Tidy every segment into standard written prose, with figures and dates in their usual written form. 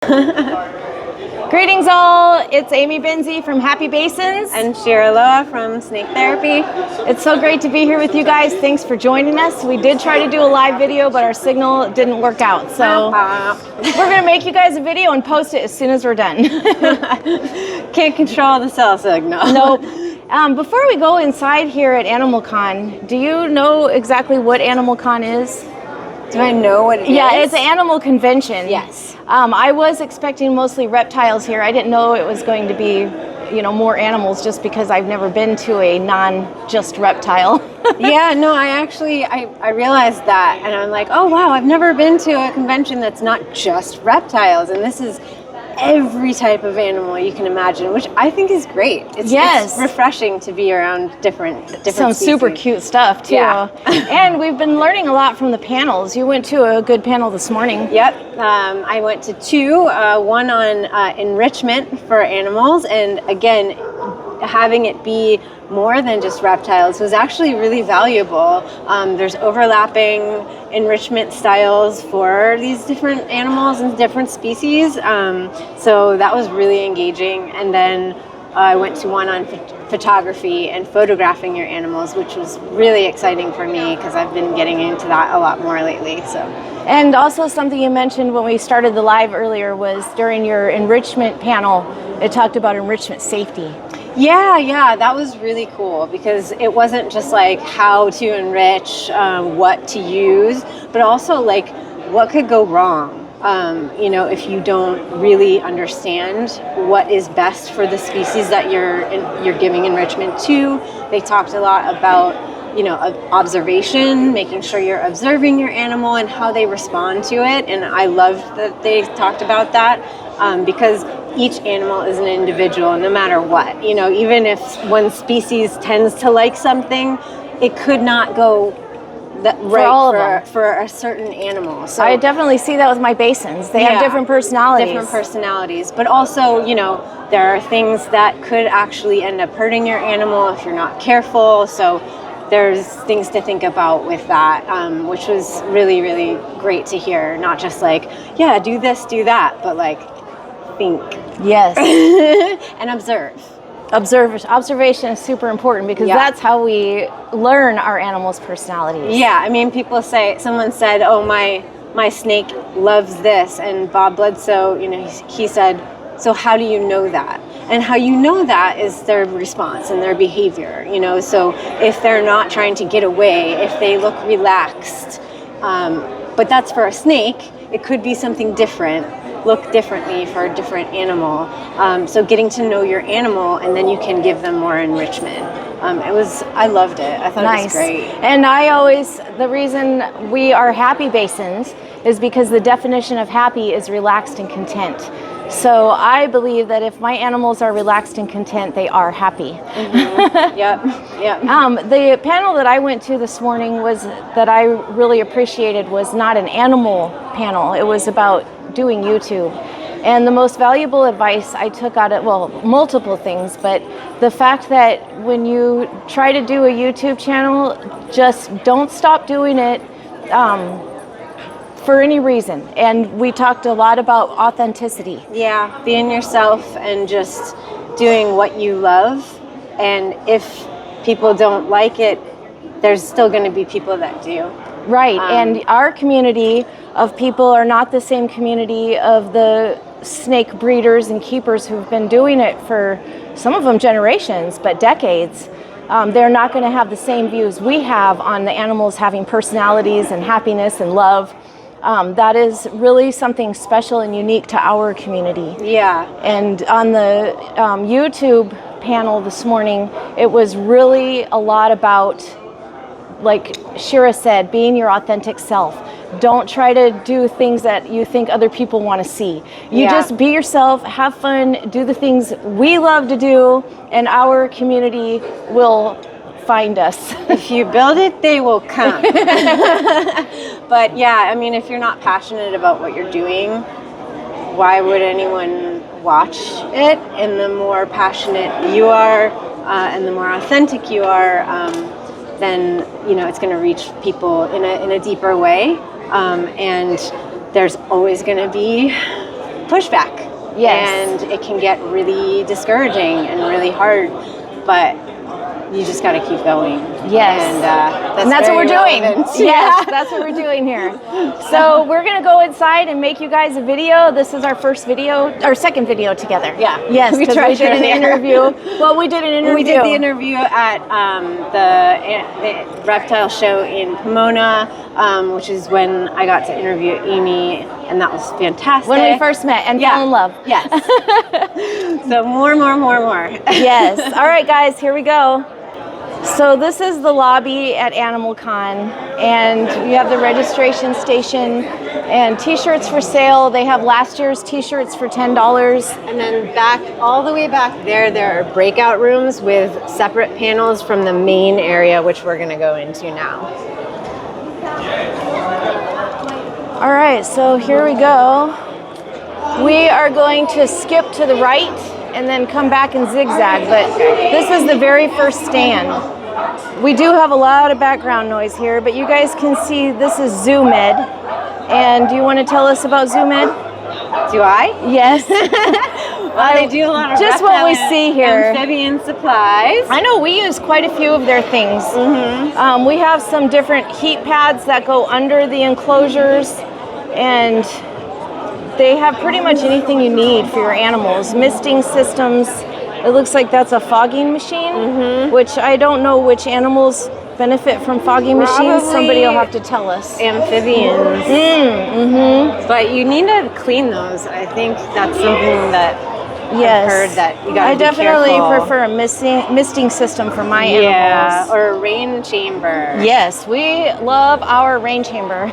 Greetings all, it's Amy Benzi from HappyBasins. And Shira Loa from Snake Therapy. It's so great to be here with you guys. Thanks for joining us. We did try to do a live video, but our signal didn't work out. So we're going to make you guys a video and post it as soon as we're done. Can't control the cell signal. Nope. Before we go inside here at AnimalCon, do you know exactly what AnimalCon is? Do I know what it is? Yeah, it's an animal convention. Yes. I was expecting mostly reptiles here. I didn't know it was going to be, more animals just because I've never been to a non-just reptile. Yeah, no, I realized that and I'm like, oh wow, I've never been to a convention that's not just reptiles, and this is every type of animal you can imagine, which I think is great. It's refreshing to be around different Some species. Super cute stuff too. Yeah. And we've been learning a lot from the panels. You went to a good panel this morning. Yep, I went to two, one on enrichment for animals, and again, having it be more than just reptiles was actually really valuable. There's overlapping enrichment styles for these different animals and different species, so that was really engaging. And then I went to one on photography and photographing your animals, which was really exciting for me because I've been getting into that a lot more lately. And also something you mentioned when we started the live earlier was during your enrichment panel, it talked about enrichment safety. Yeah, that was really cool because it wasn't just like how to enrich, what to use, but also like what could go wrong. If you don't really understand what is best for the species that you're giving enrichment to. They talked a lot about observation, making sure you're observing your animal and how they respond to it. And I love that they talked about that because each animal is an individual no matter what. Even if one species tends to like something, it could not go for a certain animal. So I definitely see that with my basins. They have different personalities. But also, there are things that could actually end up hurting your animal if you're not careful. So there's things to think about with that, which was really, really great to hear. Not just like, yeah, do this, do that, but like think. Yes. And observe. Observation is super important because that's how we learn our animals' personalities. Yeah, I mean, someone said, oh, my snake loves this, and Bob Bledsoe, he said, so how do you know that? And how you know that is their response and their behavior, so if they're not trying to get away, if they look relaxed, but that's for a snake, it could be something different, look differently for a different animal. So getting to know your animal, and then you can give them more enrichment. I loved it. I thought it was great. And the reason we are HappyBasins is because the definition of happy is relaxed and content. So I believe that if my animals are relaxed and content, they are happy. Mm-hmm. Yep. The panel that I went to this morning that I really appreciated was not an animal panel. It was about doing YouTube. And the most valuable advice I took out of, multiple things, but the fact that when you try to do a YouTube channel, just don't stop doing it for any reason. And we talked a lot about authenticity. Yeah, being yourself and just doing what you love. And if people don't like it, there's still going to be people that do. Right, and our community of people are not the same community of the snake breeders and keepers who've been doing it for, some of them generations, but decades. They're not going to have the same views we have on the animals having personalities and happiness and love. That is really something special and unique to our community. Yeah. And on the YouTube panel this morning, it was really a lot about, like Shira said, being your authentic self. Don't try to do things that you think other people want to see. You just be yourself, have fun, do the things we love to do, and our community will find us. If you build it, they will come. But yeah, I mean, if you're not passionate about what you're doing, why would anyone watch it? And the more passionate you are, and the more authentic you are, then it's going to reach people in a deeper way. And there's always going to be pushback. Yes. And it can get really discouraging and really hard, but you just got to keep going. Yes. And that's what we're doing. relevant. Yes, that's what we're doing here. So we're going to go inside and make you guys a video. This is our second video together. Yeah. Yes, because we did an interview. Well, we did an interview. We did the interview at the reptile show in Pomona, which is when I got to interview Amy, and that was fantastic. When we first met and fell in love. Yes. So more. Yes. All right, guys, here we go. So this is the lobby at AnimalCon, and you have the registration station and t-shirts for sale. They have last year's t-shirts for $10. And then all the way back there are breakout rooms with separate panels from the main area, which we're going to go into now. All right, so here we go. We are going to skip to the right and then come back and zigzag, but this is the very first stand. We do have a lot of background noise here, but you guys can see this is ZooMed. And do you want to tell us about ZooMed? Do I? Yes. Well, they do a lot of just what we see here. Amphibian supplies. I know we use quite a few of their things. Mm-hmm. We have some different heat pads that go under the enclosures, and they have pretty much anything you need for your animals. Misting systems. It looks like that's a fogging machine, which I don't know which animals benefit from fogging machines. Somebody will have to tell us. Amphibians. But you need to clean those. I think that's something that I've heard that you got to be careful. I definitely prefer a misting system for my animals. Yeah, or a rain chamber. Yes, we love our rain chamber.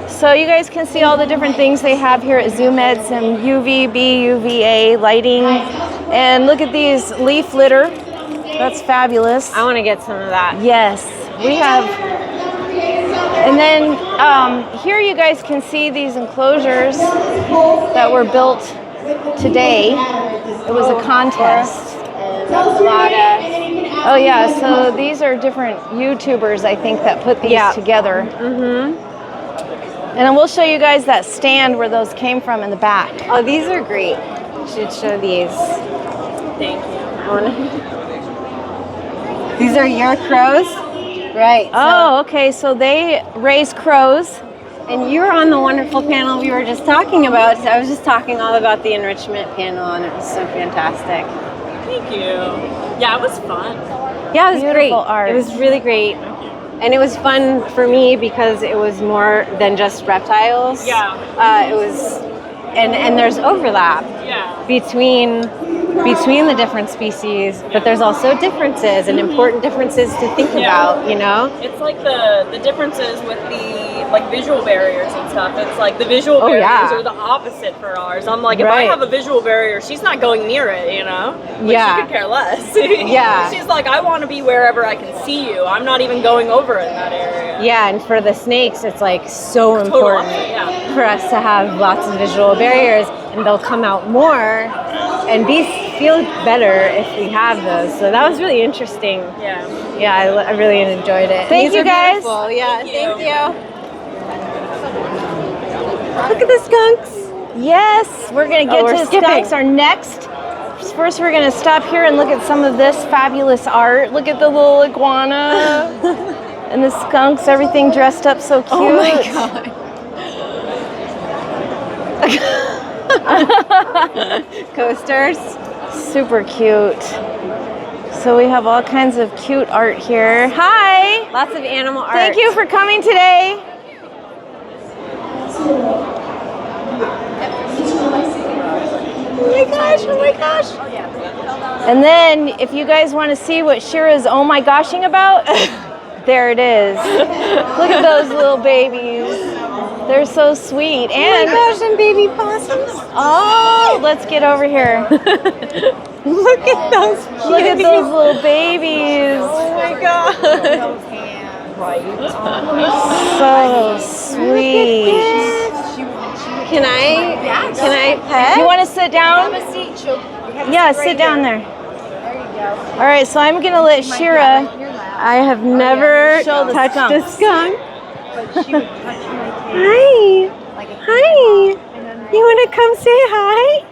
So you guys can see all the different things they have here at ZooMed, some UVB, UVA lighting. And look at these leaf litter. That's fabulous. I want to get some of that. Yes, we have. And then here you guys can see these enclosures that were built today. It was a contest. Oh yeah, so these are different YouTubers, I think, that put these together. And then we'll show you guys that stand where those came from in the back. Oh, these are great. You should show these. Thank you. These are your crows? Right. Oh, okay. So they raise crows. And you were on the wonderful panel we were just talking about. So I was just talking all about the enrichment panel, and it was so fantastic. Thank you. Yeah, it was fun. Yeah, it was Beautiful great. art. It was really great. And it was fun for me because it was more than just reptiles. Yeah. It was, and there's overlap between the different species, but there's also differences and important differences to think about, you know? It's like the differences with the visual barriers and stuff. It's like the visual barriers are the opposite for ours. I'm like, if I have a visual barrier, she's not going near it, you know? She could care less. She's like, I want to be wherever I can see you. I'm not even going over in that area. Yeah, and for the snakes, it's like so important for us to have lots of visual barriers, and they'll come out more and feel better if we have those. So that was really interesting. Yeah, I really enjoyed it. Thank you guys. Beautiful. Yeah, thank you. Look at the skunks. Yes, we're going to get to the skunks are next. First, we're going to stop here and look at some of this fabulous art. Look at the little iguana and the skunks, everything dressed up so cute. Oh my God. Coasters. Super cute. So we have all kinds of cute art here. Hi. Lots of animal art. Thank you for coming today. Oh my gosh. And then if you guys want to see what Shira's oh my goshing about, there it is. Look at those little babies. They're so sweet. And oh my gosh, and baby possums. Oh, let's get over here. Look at those. Look at those little babies. Oh my God. So sweet. Can I pet? You want to sit down? Yeah, sit down there. All right, so I'm gonna let Shira. I have never touched a skunk. Hi. Hi. You want to come say hi?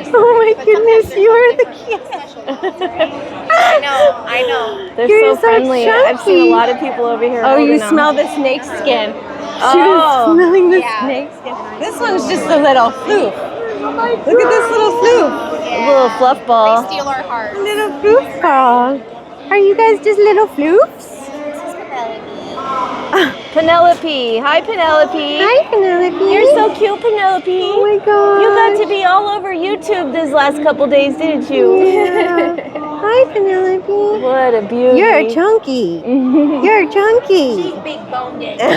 Oh my goodness, you are the cutest. I know. They're You're so friendly. so I've seen a lot of people over here. Oh, you holding them. smell the snake skin. Oh. She was smelling the snake skin. This one's just a little floof. Look at this little floof. A little fluff ball. They steal our hearts. A little floof ball. Are you guys just little floofs? Penelope. Hi, Penelope. Hi, Penelope. You're so cute, Penelope. Oh my god. You got to be all over YouTube this last couple days, didn't you? Yeah. Hi, Penelope. What a beauty. You're chunky. You're chunky. She's big boned it. You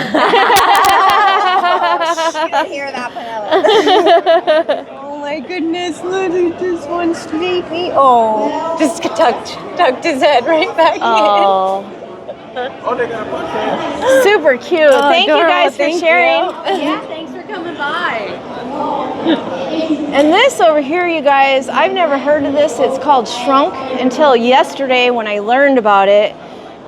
can hear that, Penelope. Oh my goodness, look at this one sleepy. Oh, just tucked his head right back Oh. Super cute. Thank you guys for sharing. Yeah, thanks for coming by. And this over here, you guys, I've never heard of this. It's called shrunk until yesterday when I learned about it.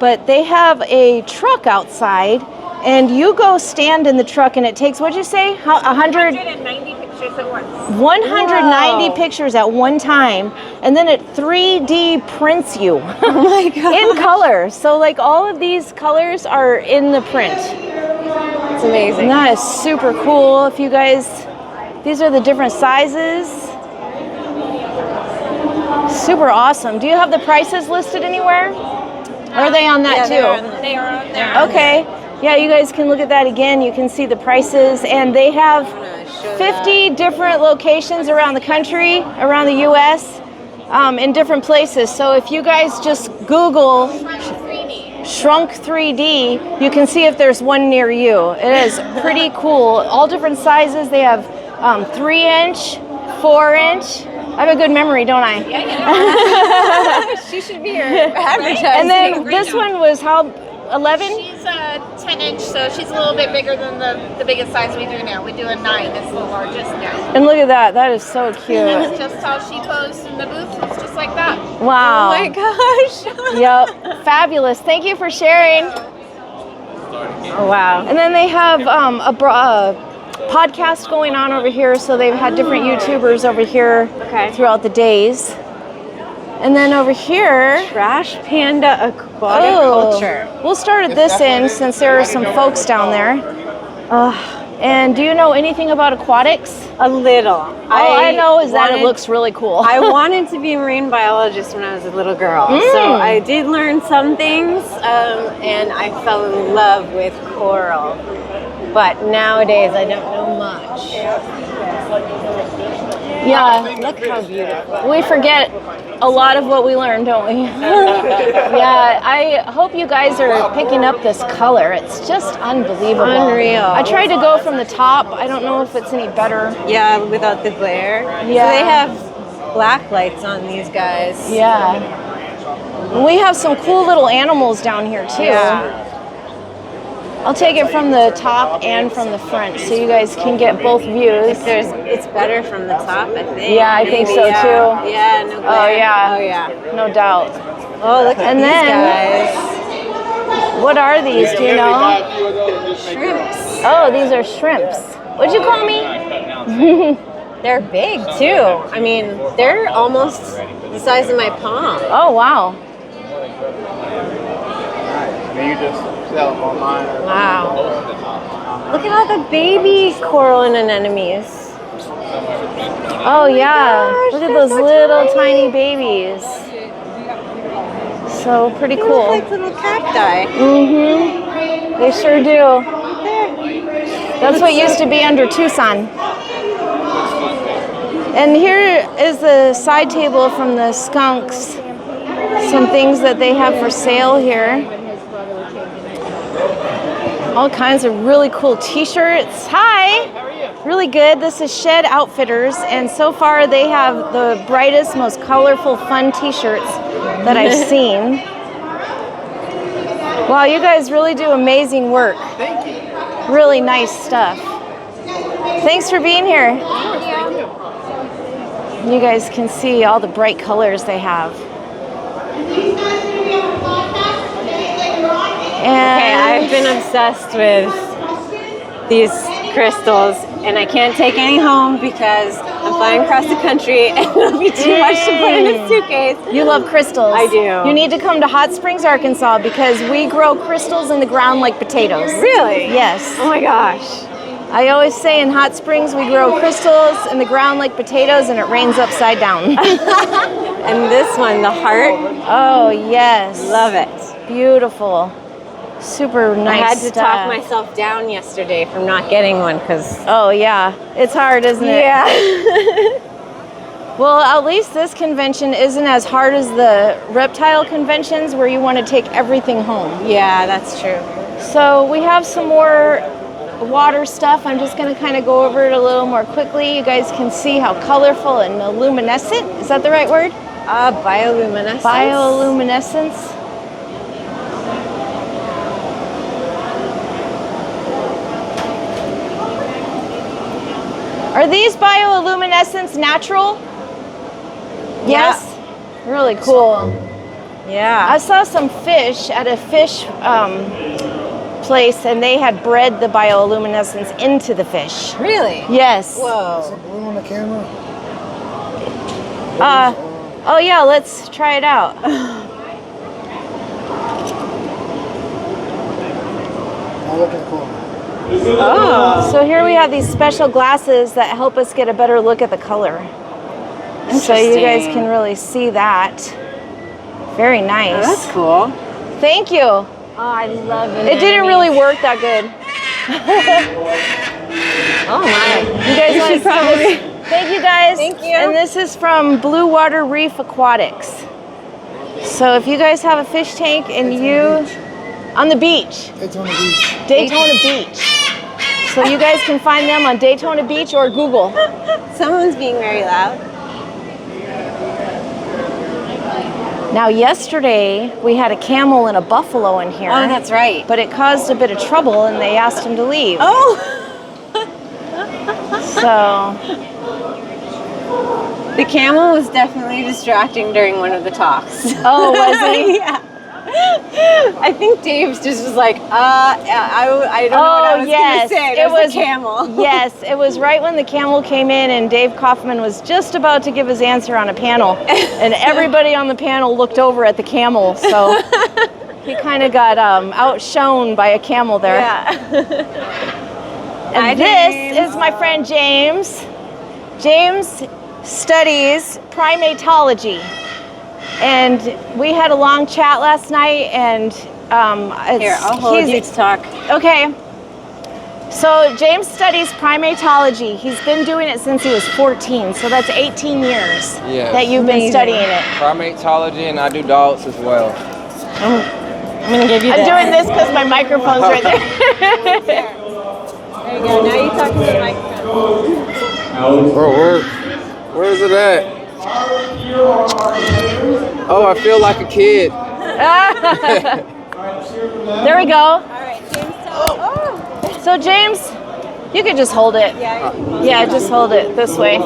But they have a truck outside, and you go stand in the truck, and it takes, what'd you say? 190 pictures at once. 190 pictures at one time, and then it 3D prints you. Oh my god. In color. So like all of these colors are in the print. It's amazing. And that is super cool. If you guys, these are the different sizes. Super awesome. Do you have the prices listed anywhere? Or are they on that too? They are on there. Okay. Yeah, you guys can look at that again. You can see the prices, and they have 50 different locations around the country, around the U.S., in different places. So if you guys just Google Shrunk 3D, you can see if there's one near you. It is pretty cool. All different sizes. They have 3-inch, 4-inch. I have a good memory, don't I? Yeah. She should be here. And then this one was how, 11? She's a 10-inch, so she's a little bit bigger than the biggest size we do now. We do a 9. That's the largest now. And look at that. That is so cute. And that's just how she posed in the booth. It's just like that. Wow. Oh my gosh. Yep. Fabulous. Thank you for sharing. Oh wow. And then they have a podcast going on over here, so they've had different YouTubers over here throughout the days. And then over here, Trash Panda Aquatic Culture. We'll start at this end since there are some folks down there. And do you know anything about aquatics? A little. All I know is that it looks really cool. I wanted to be a marine biologist when I was a little girl. So I did learn some things, and I fell in love with coral. But nowadays I don't know much. Yeah, Look how beautiful. we forget a lot of what we learned, don't we? Yeah, I hope you guys are picking up this color. It's just unbelievable. Unreal. I tried to go from the top. I don't know if it's any better. Yeah, without the glare. Yeah. So they have black lights on these guys. Yeah. And we have some cool little animals down here too. Yeah. I'll take it from the top and from the front so you guys can get both views. It's better from the top, I think. Yeah, I think so too. Yeah, no glare. Oh yeah. Oh yeah. No doubt. Oh, look at And these then- guys. What are these? Do you know? Shrimps. Oh, these are shrimps. What'd you call me? They're big too. I mean, they're almost the size of my palm. Oh wow. You just sell them online. Wow. Look at all the baby coral and anemones. Oh yeah. gosh, Look at they're those so little tiny. tiny babies. So pretty They look cool. like little cacti. Mm-hmm. They sure do. That's what used to be under Tucson. And here is the side table from the skunks. Some things that they have for sale here. All kinds of really cool t-shirts. Hi! Really good. This is Shed Outfitters, and so far they have the brightest, most colorful, fun t-shirts that I've seen. Wow, you guys really do amazing work. Thank you. Really nice stuff. Thanks for being here. You guys can see all the bright colors they have. Okay, I've And been obsessed with these crystals, and I can't take any home because I'm flying across the country and it'll be too much to put in a suitcase. You love crystals. I do. You need to come to Hot Springs, Arkansas, because we grow crystals in the ground like potatoes. Really? Yes. Oh my gosh. I always say in Hot Springs we grow crystals in the ground like potatoes and it rains upside down. And this one, the heart. Oh, yes. Love it. Beautiful. Super nice I had to stuff. talk myself down yesterday from not getting one because... Oh, yeah. It's hard, isn't it? Yeah. Well, at least this convention isn't as hard as the reptile conventions where you want to take everything home. Yeah, that's true. So we have some more water stuff. I'm just going to kind of go over it a little more quickly. You guys can see how colorful and luminescent. Is that the right word? Bioluminescence. Bioluminescence. Are these bioluminescents natural? Yes? Really cool. Yeah. I saw some fish at a fish place and they had bred the bioluminescence into the fish. Really? Yes. Whoa. Is it blue on the camera? Oh yeah, let's try it out. Now look at the corner. Oh. So here we have these special glasses that help us get a better look at the color. So you guys can really see that. Very nice. Oh, that's cool. Thank you. Oh, I love it. It didn't really work that good. Oh my. You guys want to should probably... Thank you guys. Thank you. And this is from Blue Water Reef Aquatics. So if you guys have a fish tank and on the beach. Daytona Beach. Daytona Beach. So you guys can find them on Daytona Beach or Google. Someone's being very loud. Now yesterday we had a camel and a buffalo in here. Oh, that's right. But it caused a bit of trouble and they asked him to leave. Oh. So The camel was definitely distracting during one of the talks. Oh, was he? Yeah. I think Dave's just was like, I don't know what I was going to say. It was a camel. Yes, it was right when the camel came in and Dave Kaufman was just about to give his answer on a panel. And everybody on the panel looked over at the camel. So he kind of got outshone by a camel there. Yeah. And this is my friend James. James studies primatology. And we had a long chat last night, and Here, I'll hold you to talk. Okay. So James studies primatology. He's been doing it since he was 14, so that's 18 years that you've been studying it. Primatology, and I do dogs as well. I'm going to give you I'm doing this because my microphone's right there. There you go. Now you talk to the microphone. Where is it at? Oh, I feel like a kid. There we go. All right, James, tell So James, you could just hold it. Yeah, just hold it this way.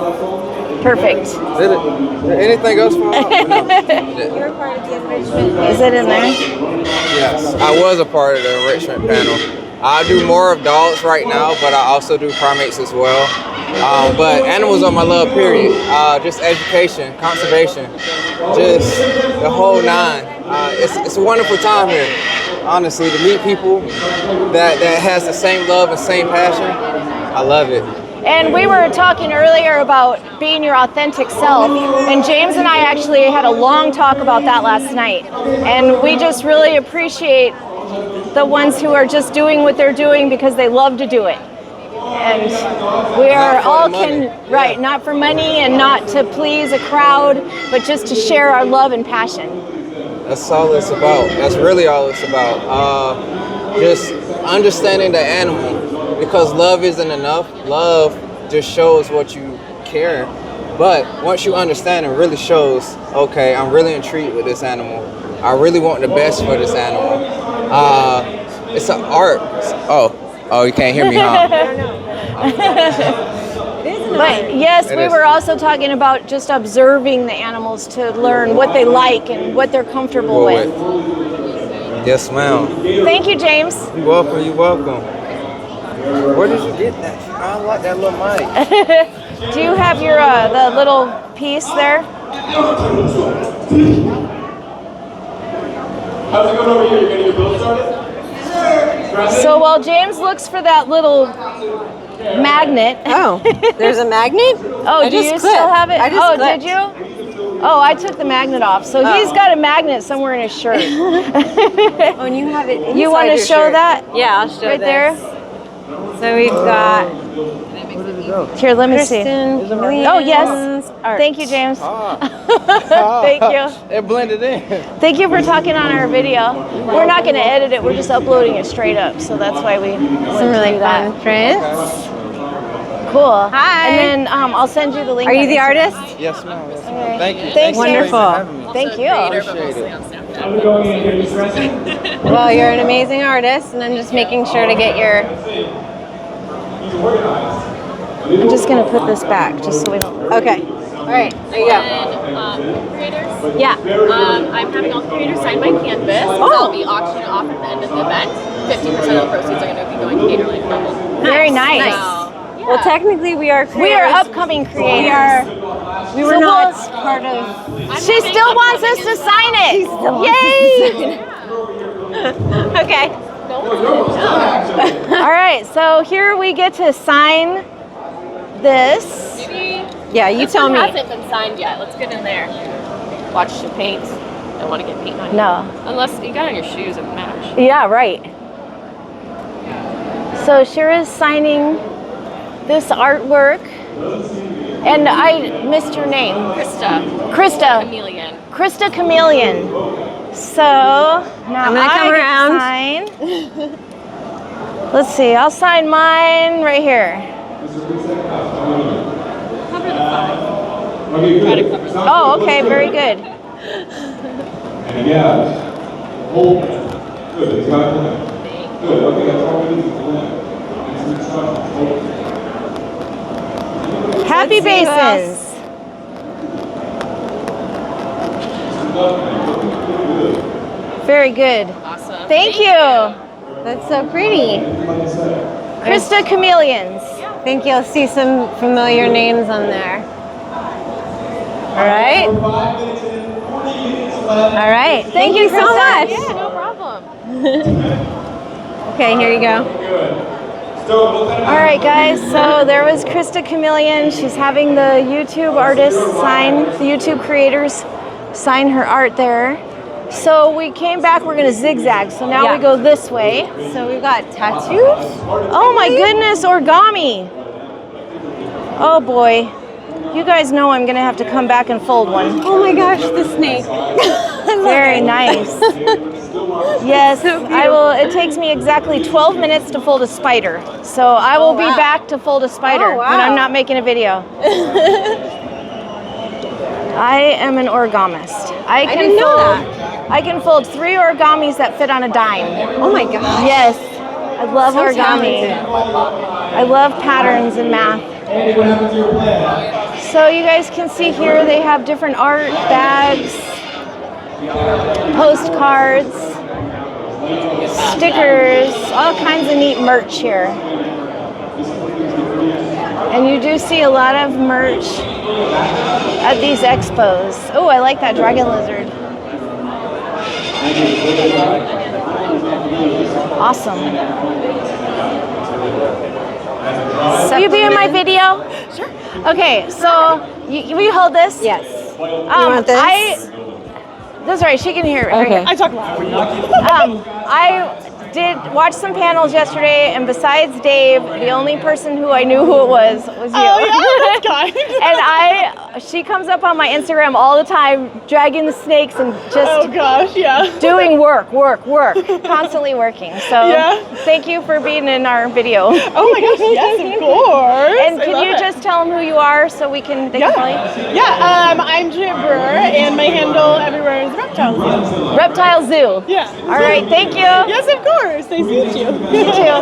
Perfect. Anything else for me? You're part of the enrichment. Is it in there? Yes, I was a part of the enrichment panel. I do more of dogs right now, but I also do primates as well. But animals are my love, period. Just education, conservation, just the whole nine. It's a wonderful time here, honestly, to meet people that has the same love and same passion. I love it. And we were talking earlier about being your authentic self, and James and I actually had a long talk about that last night. And we just really appreciate the ones who are just doing what they're doing because they love to do it. And we are all right, not for money and not to please a crowd, but just to share our love and passion. That's all it's about. That's really all it's about. Just understanding the animal, because love isn't enough. Love just shows what you care. But once you understand, it really shows, okay, I'm really intrigued with this animal. I really want the best for this animal. It's an art. Oh, you can't hear me, huh? But yes, we were also talking about just observing the animals to learn what they like and what they're comfortable with. Yes, ma'am. Thank you, James. You're welcome. You're welcome. Where did you get that? I like that little mic. Do you have your the little piece there? How's it going over here? You getting your build started? So while James looks for that little magnet. Oh, there's a magnet? Oh, do you still have it? Oh, clipped. did you? Oh, I took the magnet off. So he's got a magnet somewhere in his shirt. Oh, and you have it. You want to show that? Yeah, I'll show right this. there. So we've got Here, let me see. Chameleons. Oh, yes. Thank you, James. Thank you. It blended in. Thank you for talking on our video. We're not going to edit it. We're just uploading it straight up. So that's why we Some really fun prints. Cool. Hi. And then I'll send you the link. Are you on the Instagram. artist? Yes, ma'am. Yes, ma'am. Okay. Thank you. Thanks, Wonderful. Thank you. Appreciate it. I'm going in here just resting. Well, you're an amazing artist, and I'm just making sure to get your. I'm just going to put this back just so we don't. Okay. All right. There you go. Creators. Yeah. I'm having all the creators sign my canvas. Oh. I'll be auctioning off at the end of the event. 50% of the proceeds are going to be going to Caterline Double. Very nice. Well, technically, we are creators. We are upcoming creators. We were So not we'll- part of. She still wants us to sign it. Yay! Okay. All right, so here we get to sign this. Maybe Yeah, you tell it me. hasn't been signed yet. Let's get in there. Watch the paint. Don't want to get paint on you. No. Unless you got it on your shoes and match. Yeah, right. So Shira's signing this artwork. And I missed your name. Krista. Krista. Chameleon. Krista Chameleon. So now I'm gonna come around. Sign. Let's see, I'll sign mine right here. Cover the 5. Okay, Try to good. cover the Oh, okay, very good. And yeah, hold. Good, it's got it. Good, okay, that's all we need to blend. And some instructions, hold. HappyBasins. Very good. Awesome. Thank you. That's so pretty. Krista Chameleons. I think you'll see some familiar names on there. All right. All right. Thank you so much. Yeah, no problem. Okay, here you go. All right, guys, so there was Krista Chameleon. She's having the YouTube artists sign, the YouTube creators sign her art there. So we came back, we're gonna zigzag. So now we go this way. So we've got tattoos. Oh my goodness, origami. Oh boy. You guys know I'm gonna have to come back and fold one. Oh my gosh, the snake. Very nice. Yes, I will. It takes me exactly 12 minutes to fold a spider. So I will be back to fold a spider when I'm not making a video. I am an origamist. I can fold 3 origamis that fit on a dime. Oh my gosh. Yes, I love origami. Talented. I love patterns and math. So you guys can see here they have different art, bags, postcards, stickers, all kinds of neat merch here. And you do see a lot of merch at these expos. Oh, I like that dragon lizard. Awesome. Will you be in my video? Sure. Okay, so will you hold this? Yes. You want this? That's right. She can hear it. Okay. I talk loud. I did watch some panels yesterday, and besides Dave, the only person who I knew who it was you. Oh yeah, that's kind. And she comes up on my Instagram all the time, dragging the snakes and just Oh gosh, yeah. doing work, constantly working. So thank you for being in our video. Oh my gosh, yes, of course. And can you just tell them who you are so they can follow you? Yeah, I'm Jibber, and my handle everywhere is Reptile Zoo. Reptile Zoo. Yeah. All right, thank you. Yes, of course. Nice to meet you. You too.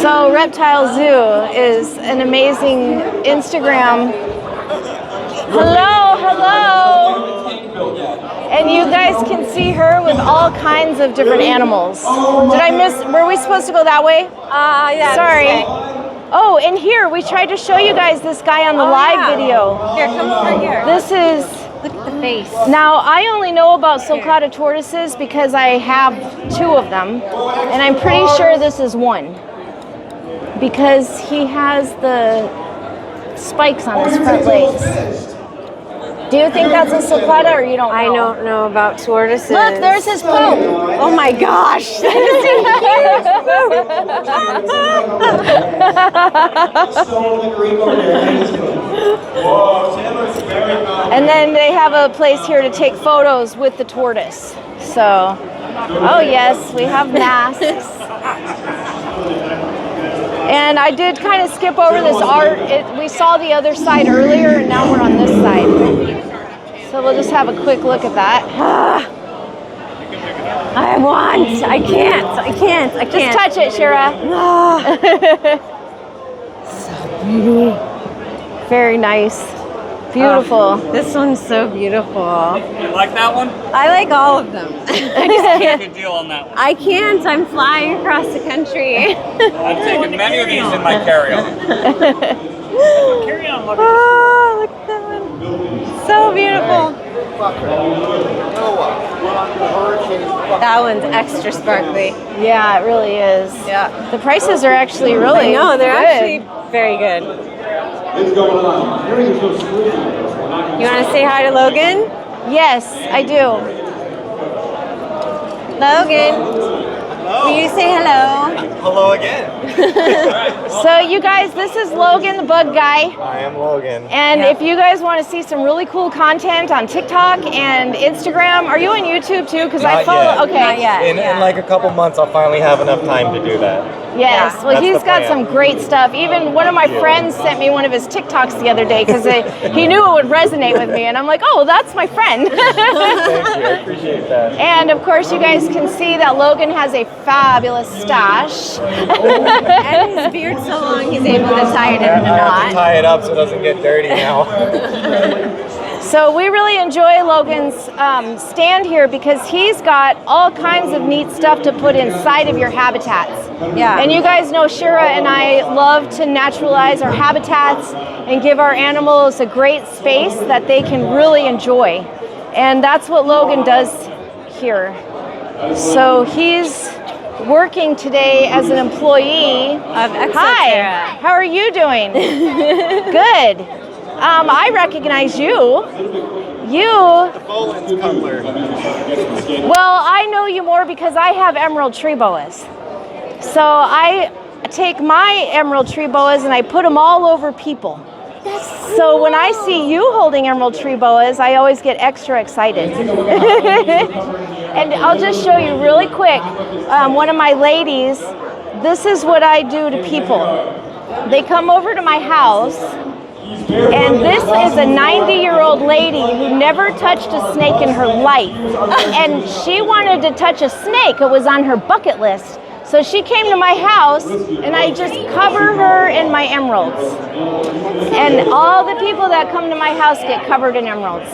So Reptile Zoo is an amazing Instagram. Hello. And you guys can see her with all kinds of different animals. Did I miss? Were we supposed to go that way? Yeah. Sorry. Oh, and here we tried to show you guys this guy on the live video. Here, come over here. This is. Look at the face. Now, I only know about sulcata tortoises because I have 2 of them, and I'm pretty sure this is one because he has the spikes on his front legs. Do you think that's a sulcata or you don't know? I don't know about tortoises. Look, there's his poop. Oh my gosh. And then they have a place here to take photos with the tortoise. So, oh yes, we have masks. And I did kind of skip over this art. We saw the other side earlier, and now we're on this side. So we'll just have a quick look at that. I can't. Just touch it, Shira. So pretty. Very nice. Beautiful. This one's so beautiful. You like that one? I like all of them. I just can't. Good deal on that one. I can't. I'm flying across the country. I've taken many of these in my carry-on. Carry-on, look at Oh, look at that one. So beautiful. That one's extra sparkly. Yeah, it really is. Yeah. The prices are actually really No, they're good. actually very good. You want to say hi to Logan? Yes, I do. Logan, will you say hello? Hello again. So you guys, this is Logan the Bug Guy. I am Logan. And if you guys want to see some really cool content on TikTok and Instagram, are you on YouTube too? Because I Not follow. yet. Okay. Not yet. In like a couple months, I'll finally have enough time to do that. Yes. Yeah. Well, That's he's the got plan. some great stuff. Even one of my friends sent me one of his TikToks the other day because he knew it would resonate with me, and I'm like, oh, that's my friend. Thank you. I appreciate that. And of course, you guys can see that Logan has a fabulous stash. And his beard's so long, he's able to tie it in a I have to knot. tie it up so it doesn't get dirty now. So we really enjoy Logan's stand here because he's got all kinds of neat stuff to put inside of your habitats. Yeah. And you guys know Shira and I love to naturalize our habitats and give our animals a great space that they can really enjoy. And that's what Logan does here. So he's working today as an employee Of Hi, Exoterra. how are you doing? Good. I recognize you. You. Boland's cutler. Well, I know you more because I have emerald tree boas. So I take my emerald tree boas and I put them all over people. So when I see you holding emerald tree boas, I always get extra excited. And I'll just show you really quick. One of my ladies, this is what I do to people. They come over to my house, and this is a 90-year-old lady who never touched a snake in her life. And she wanted to touch a snake. It was on her bucket list. So she came to my house, and I just cover her in my emeralds. And all the people that come to my house get covered in emeralds.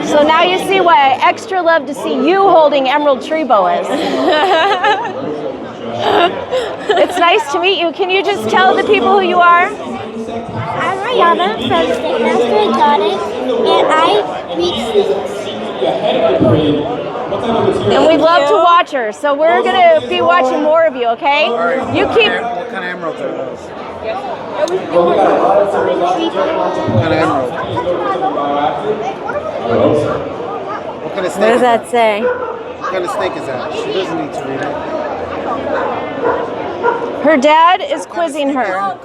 So now you see why I extra love to see you holding emerald tree boas. It's nice to meet you. Can you just tell the people who you are? I'm Rihanna from State Master Garden, and I read snakes. And we'd love to watch her. So we're going to be watching more of you, okay? You keep... What kind of emeralds are those? What kind of emerald? What kind of snake? What does that say? What kind of snake is that? She doesn't need to read it. Her dad is quizzing her.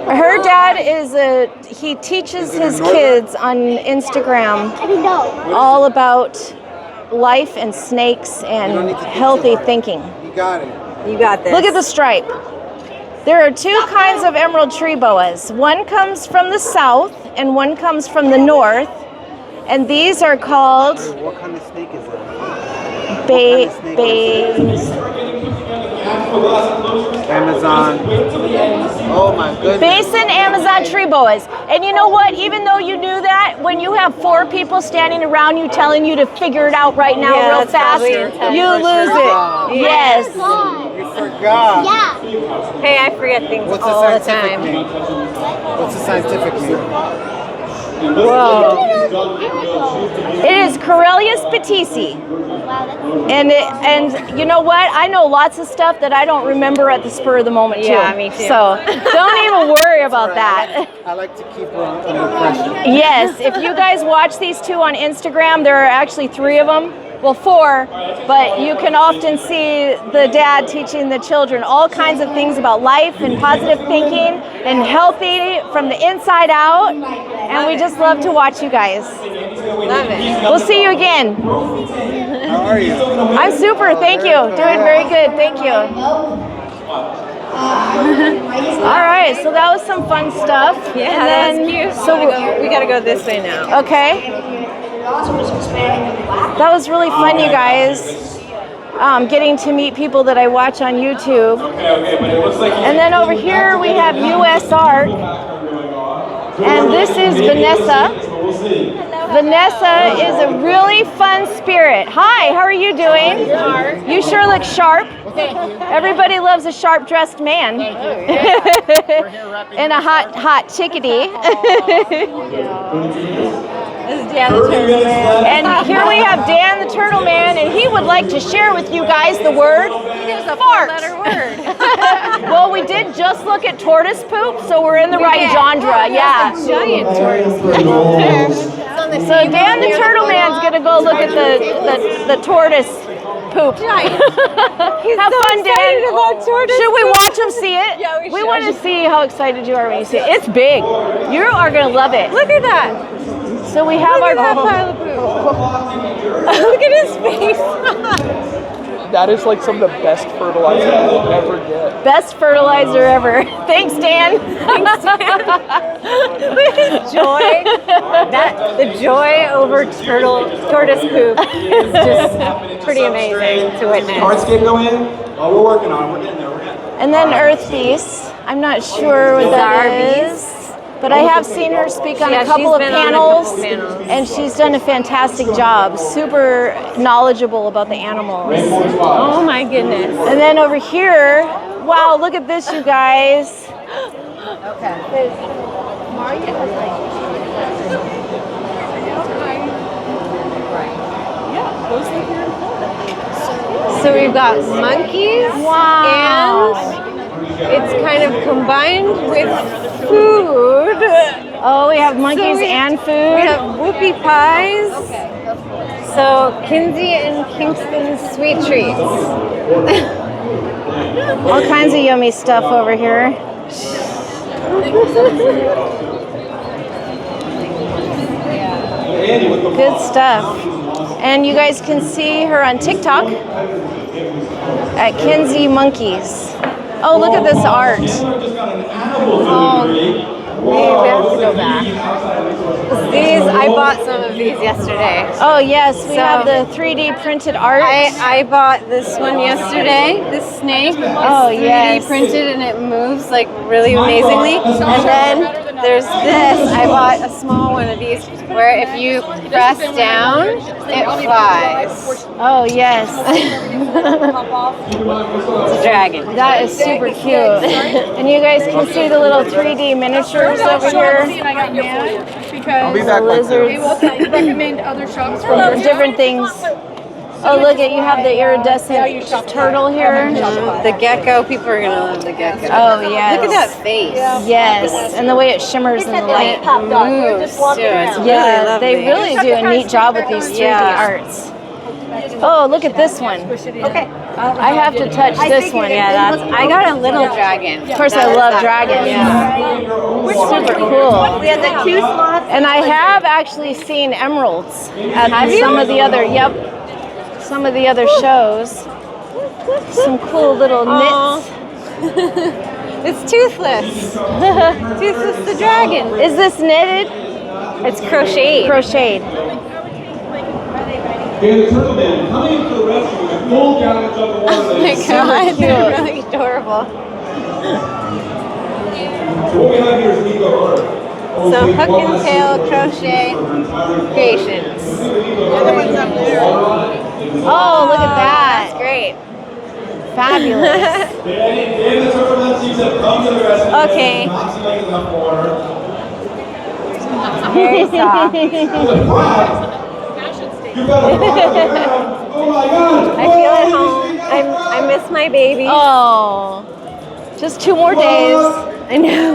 Her dad he teaches his kids on Instagram all about life and snakes and healthy thinking. You got it. You got this. Look at the stripe. There are 2 kinds of emerald tree boas. One comes from the south and one comes from the north. And these are called What kind of snake is that? Amazon. Amazon. Oh my goodness. Basin Amazon tree boas. And you know what? Even though you knew that, when you have 4 people standing around you telling you to figure it out right now real fast, you lose it. Yes. You forgot. Yeah. Hey, I forget things What's all the the scientific time. name? What's the scientific name? Whoa. It is Corellius patisi. And you know what? I know lots of stuff that I don't remember at the spur of the moment too. Yeah, me too. So don't even worry about that. I like to keep her under pressure. Yes, if you guys watch these 2 on Instagram, there are actually 3 of them. Well, 4, but you can often see the dad teaching the children all kinds of things about life and positive thinking and healthy from the inside out. And we just love to watch you guys. Love it. We'll see you again. How are you? I'm super, thank you. Doing very good, thank you. All right, so that was some fun stuff. Yeah, and that then, was cute. So we gotta go this way now. okay. That was really fun, you guys. Getting to meet people that I watch on YouTube. And then over here we have US Art. And this is Vanessa. Vanessa is a really fun spirit. Hi, how are you doing? You sure look sharp. Everybody loves a sharp-dressed man. And a hot chickadee. This is Dan the Turtle Man. And here we have Dan the Turtle Man, and he would like to share with you guys the word fart. Word. Well, we did just look at tortoise poop, so we're in the right genre. Yeah. Giant tortoise. So Dan the Turtle Man's gonna go look at the tortoise poop. Have fun, Dan. Should we watch him see it? Yeah, we should. want to see how excited you are when you see it. It's big. You are gonna love it. Look at that. So we have our That pile of poop. Look at his face. That is like some of the best fertilizer you'll ever get. best fertilizer ever. Thanks, Dan. Thanks, Dan. Joy. The joy over tortoise poop is just pretty amazing to witness. Hardscape go in? Oh, we're working on it. We're getting there. We're getting there. And then Earth Beast. I'm not sure what that is. But I have seen her speak on a couple of panels, and she's done a fantastic job. Super knowledgeable about the animals. Oh my goodness. And then over here, wow, look at this, you guys. So we've got monkeys, Wow. and it's kind of combined with food. Oh, we have monkeys and We food. have whoopie pies. So Kinsey and Kingston's sweet treats. All kinds of yummy stuff over here. Good stuff. And you guys can see her on TikTok at Kinsey Monkeys. Oh, look at this art. We have to go back. These, I bought some of these yesterday. Oh yes, we have the 3D printed art. I bought this one yesterday, this snake. Oh, It's 3D yes. printed and it moves like really amazingly. And then there's this, I bought a small one of these where if you press down, it flies. Oh yes. It's a dragon. That is super cute. And you guys can see the little 3D miniatures over here. I'll be back. Lizards. recommend other shops for Different things. Oh, look at you have the iridescent turtle here. The gecko, people are gonna love the gecko. Oh yes. Look at that face. Yes, and the way it shimmers in the light. It moves too. It's really Yeah, lovely. they really do a neat job with these 3D arts. Oh, look at this one. Okay. I have to touch this one. Yeah, I got a little dragon. Of course, I love dragons. Yeah. Super cool. We have the 2 slots. And I have actually seen emeralds at some of the other. Some of the other shows. Some cool little knits. It's toothless. Toothless the dragon. Is this knitted? It's crocheted. Crocheted. Okay, the turtle man coming to the rescue with full gallons of water. Oh my god, they're really adorable. So hook and tail crochet creations. Oh, look at that. That's great. Fabulous. Okay. Very soft. I feel at home. I miss my baby. Oh, just 2 more days. I know.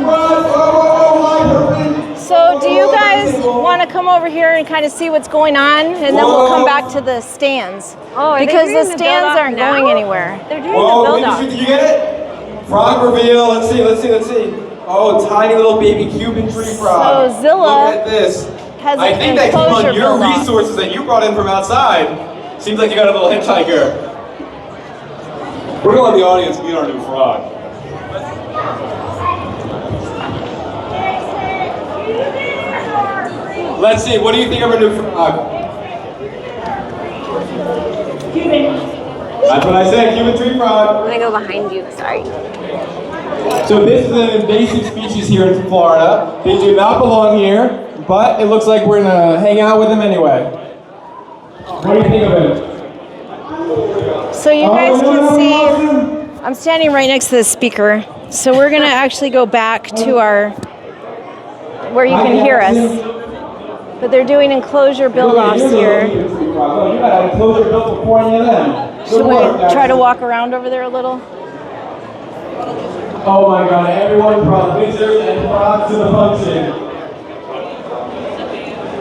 So do you guys want to come over here and kind of see what's going on? And then we'll come back to the stands. Oh, because the stands aren't going anywhere. They're doing the build-up. Did you get it? Frog reveal. Let's see. Oh, tiny little baby Cuban tree frog. So Zilla Look at this. has I an think that came enclosure on your build-up. resources that you brought in from outside. Seems like you got a little hitchhiker. We're gonna let the audience meet our new frog. Let's see, what do you think of our new frog? Cuban. That's what I said, Cuban tree frog. I'm gonna go behind you, sorry. So this is an invasive species here in Florida. They do not belong here, but it looks like we're gonna hang out with them anyway. What do you think of it? So you guys can see, I'm standing right next to the speaker. So we're gonna actually go back to where you can hear us. But they're doing enclosure build-offs here. Should we try to walk around over there a little? Oh my God, everyone brought visitors and frogs to the function.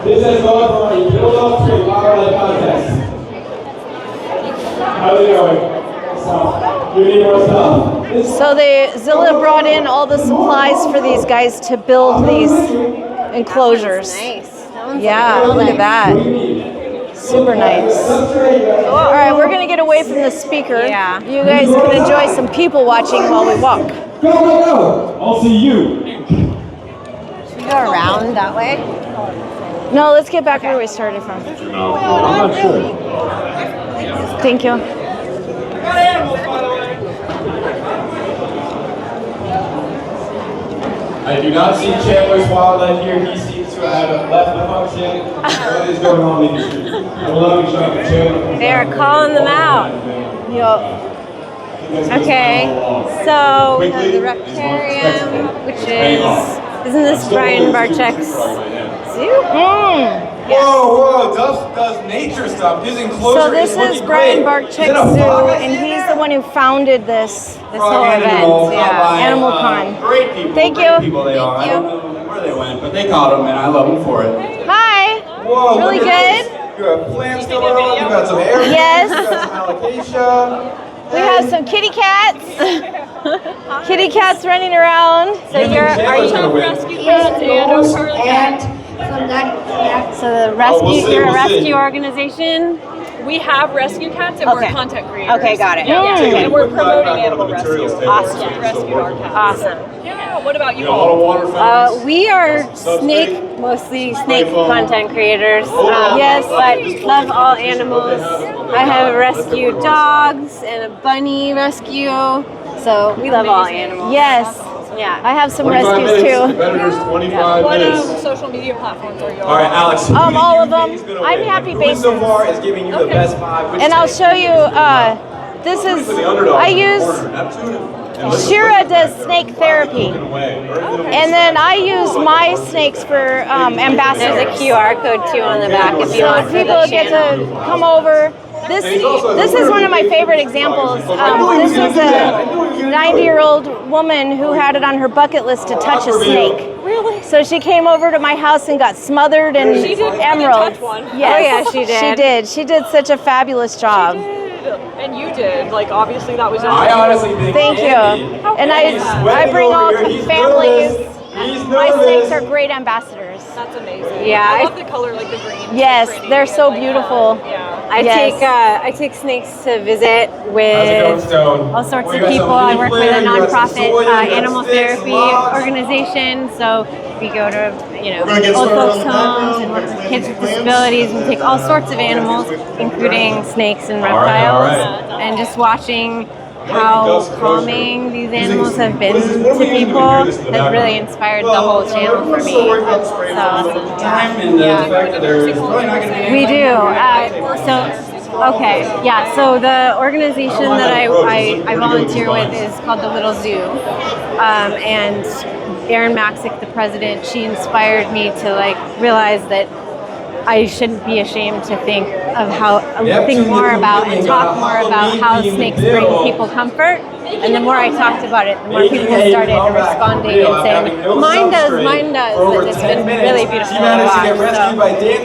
This has gone from a build-up to a wildlife contest. How's it going? You need more stuff? So Zilla brought in all the supplies for these guys to build these enclosures. Nice. Yeah, look at that. Super nice. All right, we're gonna get away from the speaker. Yeah. You guys can enjoy some people watching while we walk. Go! I'll see you. Should we go around that way? No, let's get back where we started from. I'm not sure. Thank you. I do not see Chandler's wildlife here. He seems to have left the function. What is going on in the street? I love you, Chandler. They are calling them out. Okay, so we have the Reparum, which isn't this Brian Barczyk's zoo? Whoa, does nature stuff. His enclosure So this is Brian Barczyk's zoo, and he's the one who founded this whole event. Yeah, AnimalCon. Great people. Thank great you. People they are. I don't know where they went, but they caught them, and I love them for it. Hi. Whoa, Really look at good. this. You have plants going on. You got some air. Yes. You got some alopecia. We have some kitty cats. Kitty cats running around. So are you rescue cats and So you're a rescue organization? We have rescue cats and we're content creators. Okay, got it. Yeah. Okay. And we're promoting animal rescue. Awesome. We rescued our cats. Awesome. Yeah. What about you all? We are mostly snake content creators. Yes. But love all animals. I have rescued dogs and a bunny rescue. So we love all animals. Yes. Yeah. I have some rescues too. Competitors, 25 What minutes. social media platforms are you on? All right, Alex. All of them. I'm HappyBasins. So far is giving you the best 5. And I'll show you, this is, I use, Shira does snake therapy. And then I use my snakes for ambassadors. There's a QR code too on the back if you want. So people get to come over. This is one of my favorite examples. This is a 90-year-old woman who had it on her bucket list to touch a snake. Really? So she came over to my house and got smothered in emeralds. Yes. Oh yeah, she did. She did such a fabulous job. And you did. Like, obviously that was your I honestly think Thank you. And I bring all families. My snakes are great ambassadors. That's amazing. Yeah, I love the color, like the green. Yes, they're so beautiful. Yeah. I take snakes to visit with all sorts of people. I work with a nonprofit animal therapy organization, so we go to old folks' homes and work with kids with disabilities. We take all sorts of animals, including snakes and reptiles, and just watching how calming these animals have been to people has really inspired the whole channel for me. So, we do. So the organization that I volunteer with is called the Little Zoo, and Erin Maxick, the president, she inspired me to like realize that I shouldn't be ashamed to think more about and talk more about how snakes bring people comfort. And the more I talked about it, the more people started responding and saying, mine does. And it's been really beautiful to watch. So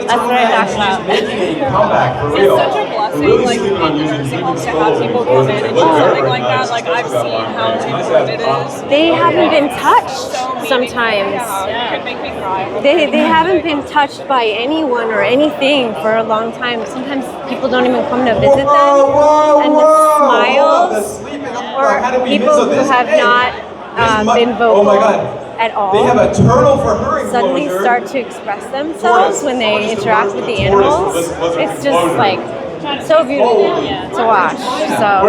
that's what I talked about. It's such a blessing, like in nursing homes, to have people come in and do something like that. Like I've seen how important it is. They haven't been touched sometimes. Yeah, it could make me cry. They haven't been touched by anyone or anything for a long time. Sometimes people don't even come to visit them. And the smiles, or people who have not been vocal at all, they have a turtle for her suddenly start to express themselves when they interact with the animals. It's just like so beautiful to watch. So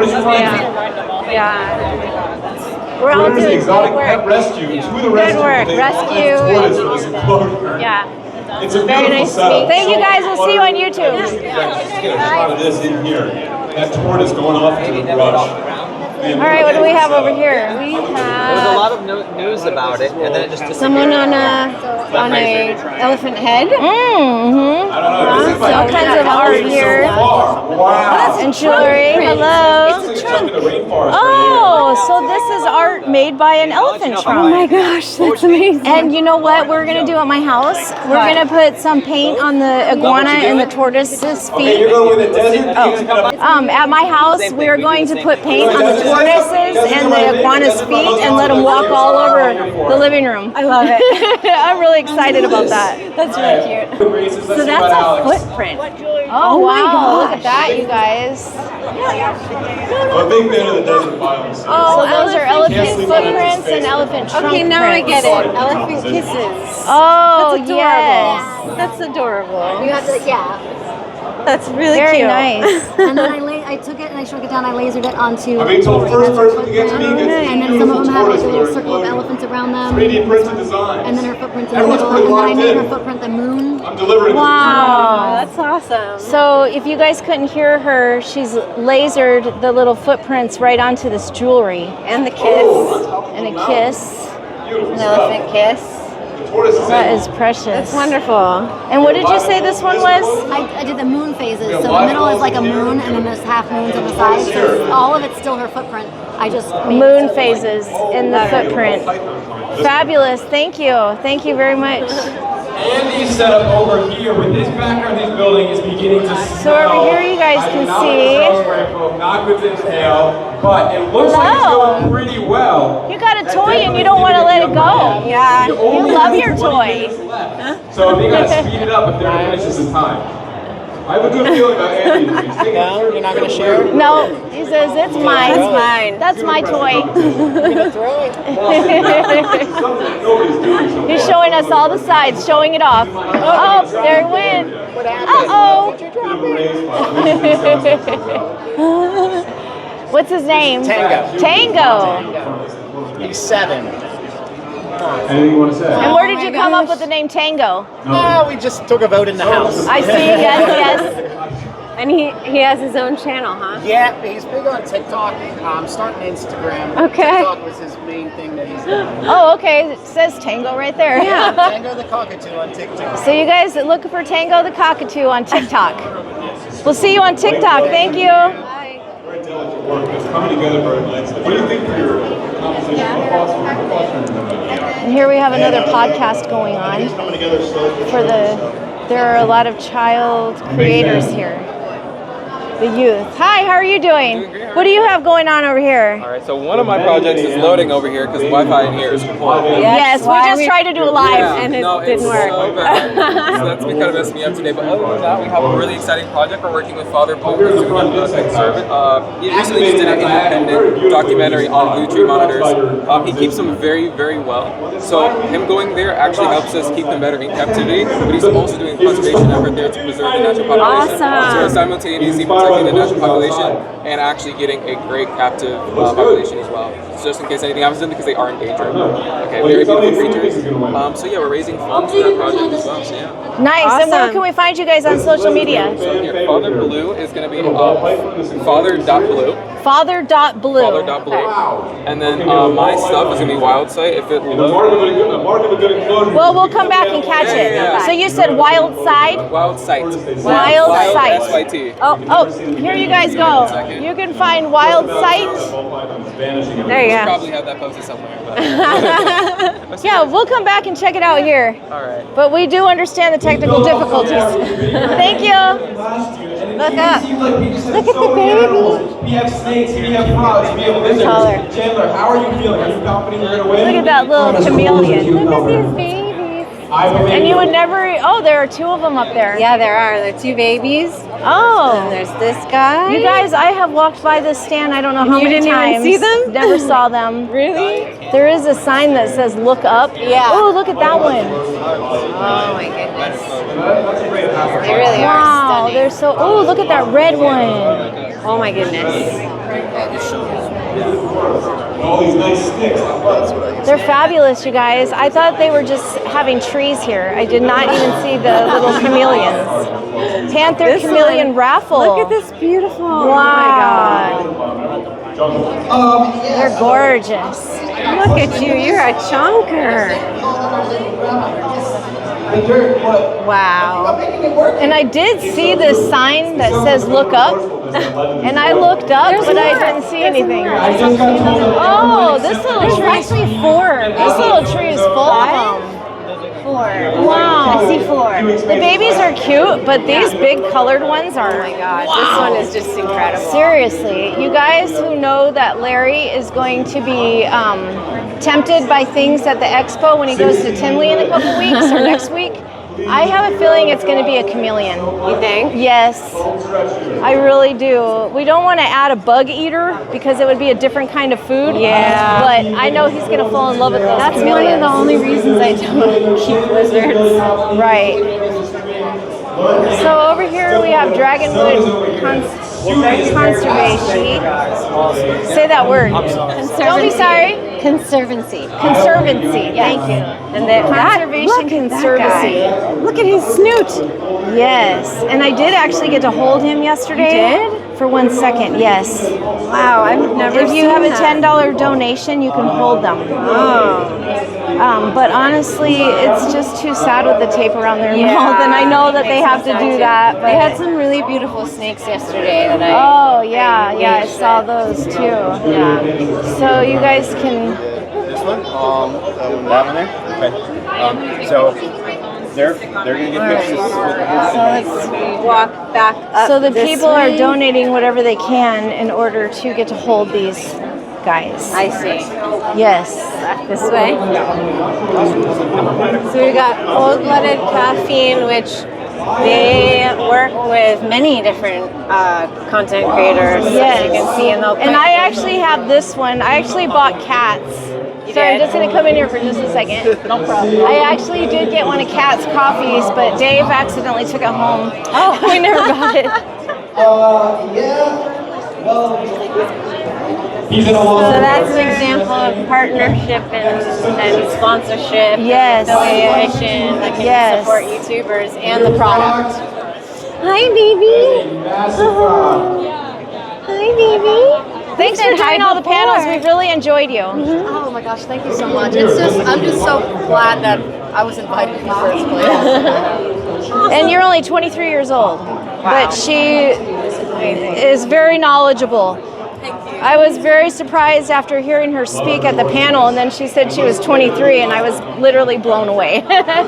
yeah. We're all doing good work. Good work, rescue. Yeah. It's a very nice to meet. Thank you guys. We'll see you on YouTube. Just get a shot of this in here. That tortoise going off into the brush. All right, what do we have over here? We There was a have lot of news about it, and then it just someone on a elephant head. Mm-hmm. All kinds of art here. Wow. And jewelry. Hello. It's a trunk. Oh, so this is art made by an elephant trunk. Oh my gosh, that's amazing. And you know what we're going to do at my house? We're going to put some paint on the iguana and the tortoise's feet. You're going with the desert? At my house, we are going to put paint on the tortoises and the iguana's feet and let them walk all over the living room. I love it. I'm really excited about that. That's really cute. So that's a footprint. Oh, my wow. gosh. Look at that, you guys. I'm a big fan of the desert biomes. Oh, those are elephant footprints and elephant trunk Okay, now I get prints. it. Elephant kisses. Oh, That's adorable. yes. That's adorable. You have to, That's really Very cute. nice. And then I took it and I shrunk it down. I lasered it onto. I'm being told first person to get to me gets And then some of them have like a little circle of elephants around them. 3D printed designs. And then her footprint's in the Everyone's middle. pretty And then I locked made in. her footprint the moon. I'm delivering Wow. That's awesome. So if you guys couldn't hear her, she's lasered the little footprints right onto this jewelry. And the kiss. And a kiss. An elephant kiss. That is precious. That's wonderful. And what did you say this one was? I did the moon phases. So the middle is like a moon, and then there's half moons on the sides. So all of it's still her footprint. I just made Moon phases in the footprint. Fabulous. Thank you. Thank you very much. Andy's set up over here with this background, this building is beginning to smell. So over here you guys can see. Not good to tail, but it looks like it's going pretty well. You got a toy and you don't want to let it go. Yeah. You love your toy. So they gotta speed it up if they're gonna finish this in time. I have a good feeling about Andy. No, you're not going to share? No, he says it's mine. That's mine. That's my toy. You're going to throw it? He's showing us all the sides, showing it off. Oh, there it went. Uh-oh. What's his name? Tango. Tango. He's 7. Anything you want to say? And where did you come up with the name Tango? We just took a vote in the house. I see, yes. And he has his own channel, huh? Yeah, he's big on TikTok. I'm starting Instagram. Okay. TikTok was his main thing that he's doing. Oh, okay. It says Tango right there. Yeah. Tango the Coatu on TikTok. So you guys look for Tango the Coatu on TikTok. We'll see you on TikTok. Thank you. Very diligent work. It's coming together very nicely. What do you think for your conversation? And here we have another podcast going on for there are a lot of child creators here. The youth. Hi, how are you doing? What do you have going on over here? All right, so one of my projects is loading over here because Wi-Fi in here is horrible. Yes, we just tried to do a live and it didn't work. So bad. So that's been kind of messing me up today. But other than that, we have a really exciting project. We're working with Father Pope, who's doing a conservative. He recently just did an independent documentary on blue tree monitors. He keeps them very, very well. So him going there actually helps us keep them better in captivity. But he's also doing a conservation effort there to preserve the natural population. Awesome. So we're simultaneously protecting maximizing the natural population and actually getting a great captive population as well. So just in case anything happens to them, because they are endangered. Okay, very beautiful creatures. So yeah, we're raising funds for that project as well. So yeah. Nice. Awesome. And where can we find you guys on social media? So here, Father Blue is going to be father.blue. Father.blue. Father.blue. And then my stuff is going to be Wild Sight. If it Well, we'll come back and catch it. Yeah. So you said Wild Side? Wild Sight. Wild Sight. S-Y-T. Oh, here you guys go. You can find Wild Sight. There you go. Probably have that posted somewhere. But Yeah, we'll come back and check it out here. all right. But we do understand the technical difficulties. Thank you. Look up. Look at the baby. We have snakes, we have frogs, we have lizards. Chandler, how are you feeling? Are you confident you're going to win? Look at that little chameleon. Look at these babies. And you would never, there are two of them up there. Yeah, there are. There are two babies. Oh. And there's this guy. You guys, I have walked by this stand I don't know how You many didn't even times. see them? Never saw them. Really? There is a sign that says look up. Yeah. Oh, look at that one. Oh my goodness. They really are Wow, stunning. they're so, look at that red one. Oh my goodness. All these nice sticks. They're fabulous, you guys. I thought they were just having trees here. I did not even see the little chameleons. Panther This chameleon one. raffle. Look at this beautiful. Wow. Oh my God. They're gorgeous. Look at you. You're a chunker. Wow. And I did see this sign that says look up. And I looked up, but I didn't see anything. Oh, this little tree. Actually 4. This little tree is full of them. 4. Wow. I see 4. The babies are cute, but these big colored ones are. Oh my God. This one is just incredible. Seriously, you guys who know that Larry is going to be tempted by things at the expo when he goes to Tinley in a couple weeks or next week, I have a feeling it's going to be a chameleon. You think? Yes, I really do. We don't want to add a bug eater because it would be a different kind of food. Yeah. But I know he's going to fall in love with those That's chameleons. one of the only reasons I don't keep lizards. Right. So over here we have Dragonwood Conservancy. Say that word. Don't be sorry. Conservancy. Conservancy. Thank you. And the Conservation Conservancy. Look at his snoot. Yes. And I did actually get to hold him yesterday. You did? For 1 second, yes. Wow, I've never If you seen have a that. $10 donation, you can hold them. Oh. But honestly, it's just too sad with the tape around their mouth, and I know that they have to do that. But They had some really beautiful snakes yesterday that I. Oh yeah, I saw those too. Yeah. So you guys can. This one? That one there? Okay. So they're gonna get pictures. So let's walk back up. So the this people are way. donating whatever they can in order to get to hold these guys. I see. Yes. Back this way. So we got Cold-Blooded Caffeine, which they work with many different content creators. Yes. As you can see, and I actually have this one. I actually bought cats. Sorry, I'm just going to come in here for just a second. No problem. I actually did get one of Kat's coffees, but Dave accidentally took it home. Oh, we never got it. So that's an example of partnership and sponsorship, Yes. and affiliation that can support YouTubers and the product. Hi, baby. Hi, baby. Thanks for doing all the panels. We've really enjoyed you. Oh my gosh, thank you so much. I'm just so glad that I was invited in the first place. And you're only 23 years old, but she is very knowledgeable. I was very surprised after hearing her speak at the panel, and then she said she was 23, and I was literally blown away. Yeah,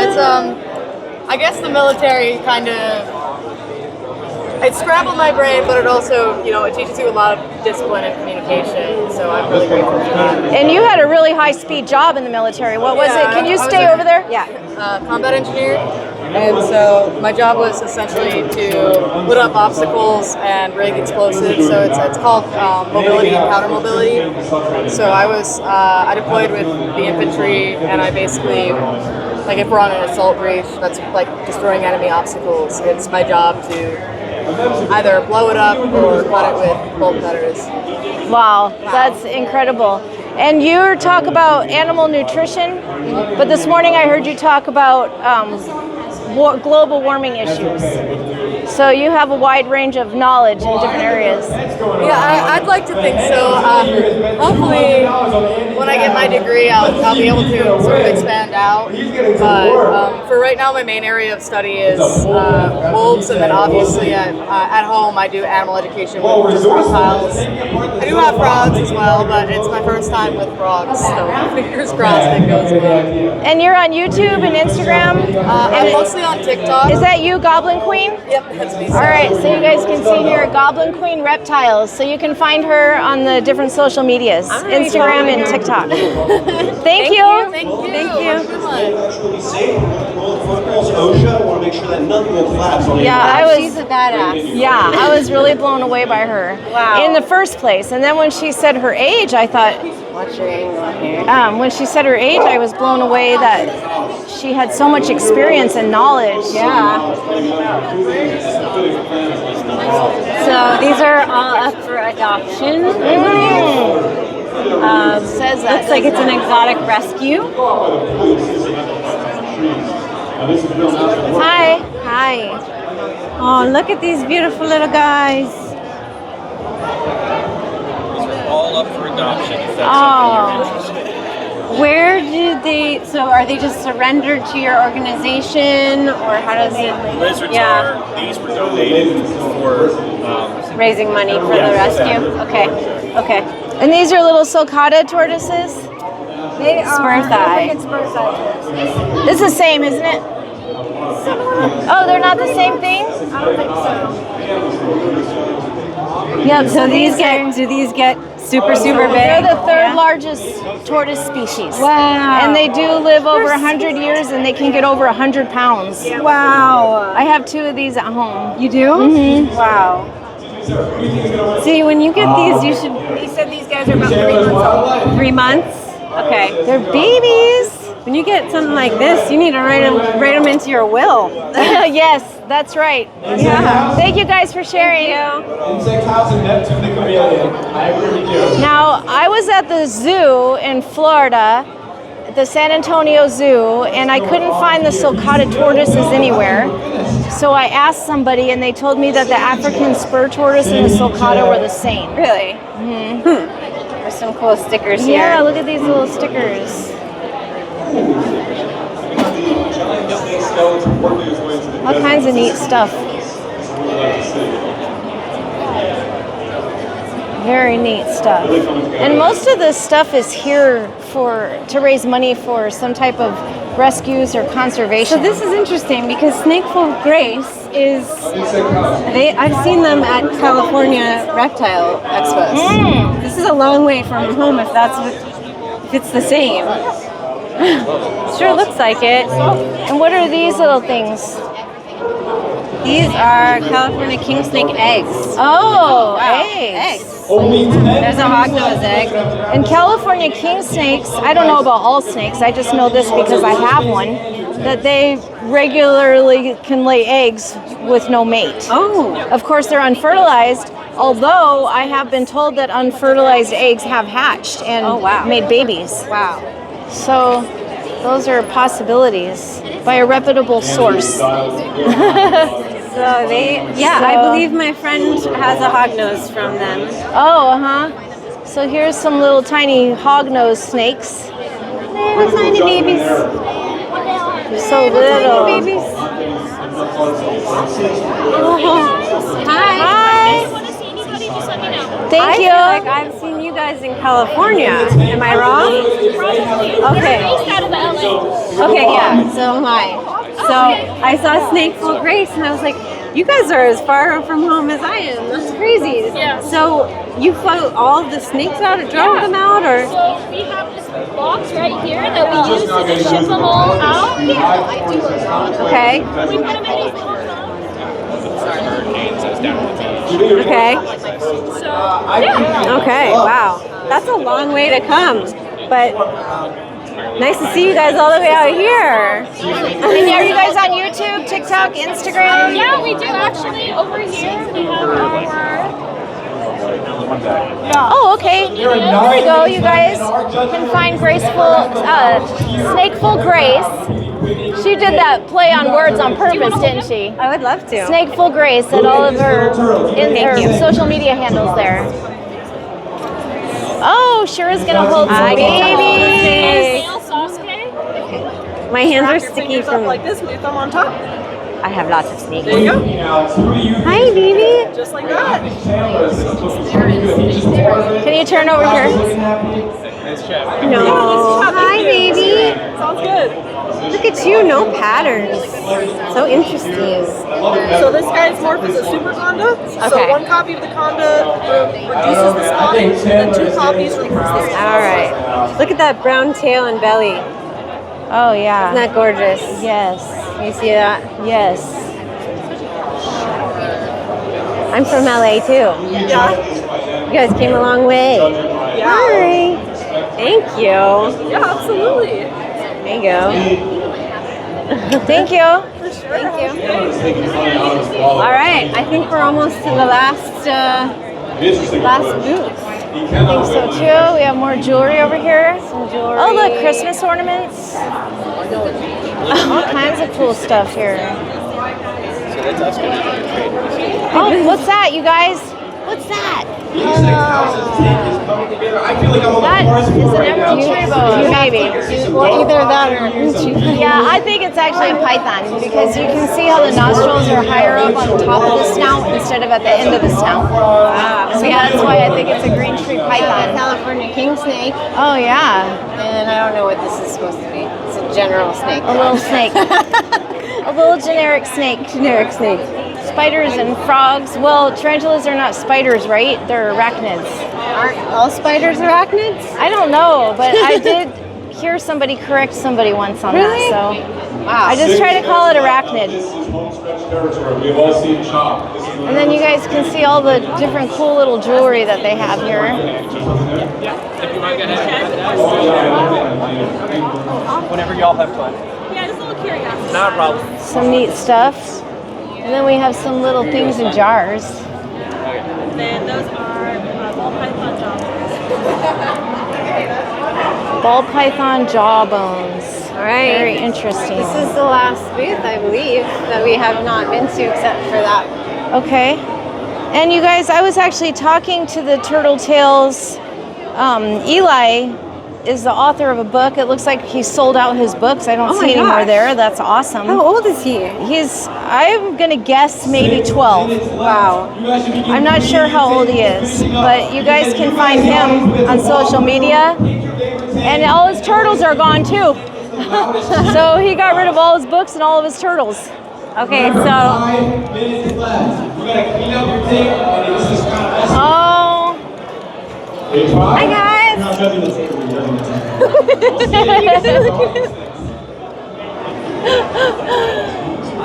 it's I guess the military kind of it scrambled my brain, but it also, it teaches you a lot of discipline and communication. So I'm really grateful for that. And you had a really high-speed job in the military. What was it? Can you stay over there? Yeah, combat engineer. And so my job was essentially to put up obstacles and rig explosives. So it's called mobility and counter mobility. So I deployed with the infantry, and I basically like if we're on an assault reef that's like destroying enemy obstacles, it's my job to either blow it up or cut it with bolt cutters. Wow, that's incredible. And you talk about animal nutrition, but this morning I heard you talk about global warming issues. So you have a wide range of knowledge in different areas. Yeah, I'd like to think so. Hopefully, when I get my degree, I'll be able to sort of expand out. But for right now, my main area of study is wolves, and then obviously at home I do animal education with just reptiles. I do have frogs as well, but it's my first time with frogs, so fingers crossed it goes well. And you're on YouTube and Instagram? I'm mostly on TikTok. Is that you, Goblin Queen? Yep, that's me. All right, so you guys can see here, Goblin Queen Reptiles. So you can find her on the different social medias, Instagram and TikTok. Thank you. Thank you. OSHA want to make sure that nothing will collapse on She's a badass. Yeah, I was really blown away by her. Wow. In the first place. And then when she said her age, I thought, what's your angle here? when she said her age, I was blown away that she had so much experience and knowledge. Yeah. So these are all up for adoption. Says that. Looks like it's an exotic rescue. Hi. Hi. Oh, look at these beautiful little guys. All up for adoption, if that's something you're interested in. Where do they, so are they just surrendered to your organization, or how does it? Lizards are, these were donated for raising money for the rescue? Okay. And these are little sulcata tortoises? They are Spur thigh. It's the same, isn't it? Oh, they're not the same thing? I don't think so. Yep, So do these get super big? They're the third largest tortoise species. Wow. And they do live over 100 years, and they can get over 100 pounds. Wow. I have 2 of these at home. You do? Mm-hmm. Wow. See, when you get these, you should. You said these guys are about 3 months old. 3 months? Okay. They're babies. When you get something like this, you need to write them into your will. Yes, that's right. Yeah. Thank you guys for sharing. Insect House and Neptune the Chameleon. I agree with you. Now, I was at the zoo in Florida, the San Antonio Zoo, and I couldn't find the sulcata tortoises anywhere. So I asked somebody, and they told me that the African spur tortoise and the sulcata were the same. Really? Mm-hmm. There's some cool stickers here. Yeah, look at these little stickers. All kinds of neat stuff. Very neat stuff. And most of this stuff is here to raise money for some type of rescues or conservation. So this is interesting because Snakeful Grace is, I've seen them at California Reptile Expos. This is a long way from home if it's the same. Sure looks like it. And what are these little things? These are California king snake eggs. Oh, wow. Eggs. There's a hognose egg. And California king snakes, I don't know about all snakes, I just know this because I have one, that they regularly can lay eggs with no mate. Oh. Of course, they're unfertilized, although I have been told that unfertilized eggs have hatched and made babies. Wow. So those are possibilities by a reputable source. I believe my friend has a hognose from them. Oh, So here's some little tiny hognose snakes. They're tiny babies. They're so little. Tiny babies. Hi. Thank you. I feel like I've seen you guys in California. Am I wrong? Okay. Okay, yeah. So am I. So I saw Snakeful Grace, and I was like, you guys are as far from home as I am. That's crazy. Yeah. So you float all of the snakes out, or drove them out, or? So we have this box right here that we use to ship them all out. Okay. We put them in these little Okay. So, yeah. Okay, wow. That's a long way to come. But Nice to see you guys all the way out here. And are you guys on YouTube, TikTok, Instagram? Yeah, we do actually. Over here, we have our... Oh, okay. There we go. You guys can find Snakeful Grace. She did that play on words on purpose, didn't she? I would love to. Snakeful Grace at all of her social media handles there. Oh, Shira's gonna hold some babies. My hands are sticky from like this with your thumb on top. I have lots of snakes. There you go. Hi, baby. Just like that. Can you turn over here? No. Hi, baby. Sounds good. Look at you, no patterns. So interesting. So this guy's morph is a super conda. Okay. So one copy of the conda reduces the spotting, and then 2 copies reduce the spotting. All right. Look at that brown tail and belly. Oh, yeah. Isn't that gorgeous? Yes. You see that? Yes. I'm from LA too. Yeah. You guys came a long way. Yeah. Hi. Thank you. Yeah, absolutely. There you go. Thank you. Thank you. All right. I think we're almost to the last booth. I think so too. We have more jewelry over here. Some jewelry. Oh, look, Christmas ornaments. All kinds of cool stuff here. Oh, what's that, you guys? What's that? I feel like I'm on the chorus That is an emerald tree boa, maybe. Well, either that or Yeah, I think it's actually a python because you can see how the nostrils are higher up on the top of the snout instead of at the end of the snout. So that's why I think it's a green tree python. California king snake. Oh yeah. And I don't know what this is supposed to be. It's a general snake. A little snake. A little generic snake. Generic snake. Spiders and frogs. Well, tarantulas are not spiders, right? They're arachnids. Aren't all spiders arachnids? I don't know, but I did hear somebody correct somebody once on that. So Wow. I just try to call it arachnid. We've all seen Chop. And then you guys can see all the different cool little jewelry that they have here. Whenever y'all have fun. Yeah, just a little curiosity. Not a problem. Some neat stuff. And then we have some little things in jars. And then those are ball python jawbones. Ball python jawbones. All right. Very interesting. This is the last booth, I believe, that we have not been to except for that. Okay. And you guys, I was actually talking to the Turtle Tales. Eli is the author of a book. It looks like he sold out his books. I don't see any more there. That's awesome. How old is he? I'm going to guess maybe 12. Wow. I'm not sure how old he is, but you guys can find him on social media. And all his turtles are gone too. So he got rid of all his books and all of his turtles. Okay, so. 5 minutes left. You gotta clean up your tape and it's just kind of messy. Oh. Hi guys.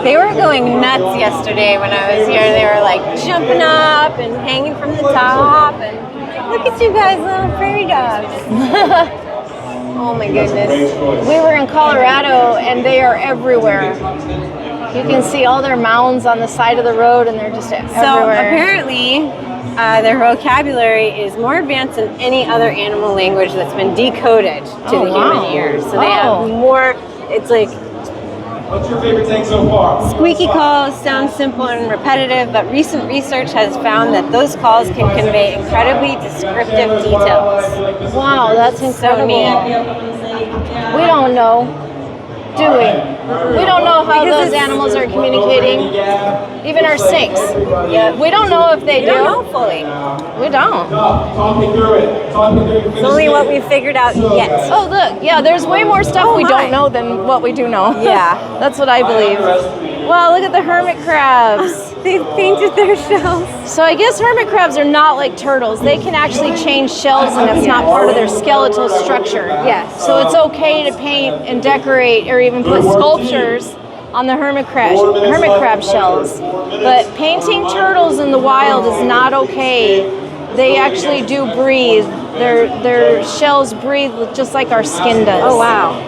They were going nuts yesterday when I was here. They were like jumping up and hanging from the top. And look at you guys, little prairie dogs. Oh my goodness. We were in Colorado and they are everywhere. You can see all their mounds on the side of the road and they're just everywhere. So apparently their vocabulary is more advanced than any other animal language that's been decoded to the human ear. So they have more, it's like, what's your favorite thing so far? squeaky calls sound simple and repetitive, but recent research has found that those calls can convey incredibly descriptive details. Wow, that's incredible. We don't know, do we? We don't know how those animals are communicating. Even our snakes. We don't know if they do. We don't know fully. We don't. Talk me through it. It's only what we figured out yet. Oh, look. Yeah, there's way more stuff we don't know than what we do know. Yeah. That's what I believe. Wow, look at the hermit crabs. They've painted their shells. So I guess hermit crabs are not like turtles. They can actually change shells and it's not part of their skeletal structure. Yes. So it's okay to paint and decorate or even put sculptures on the hermit crab shells. But painting turtles in the wild is not okay. They actually do breathe Their shells breathe just like our skin does. Oh, wow.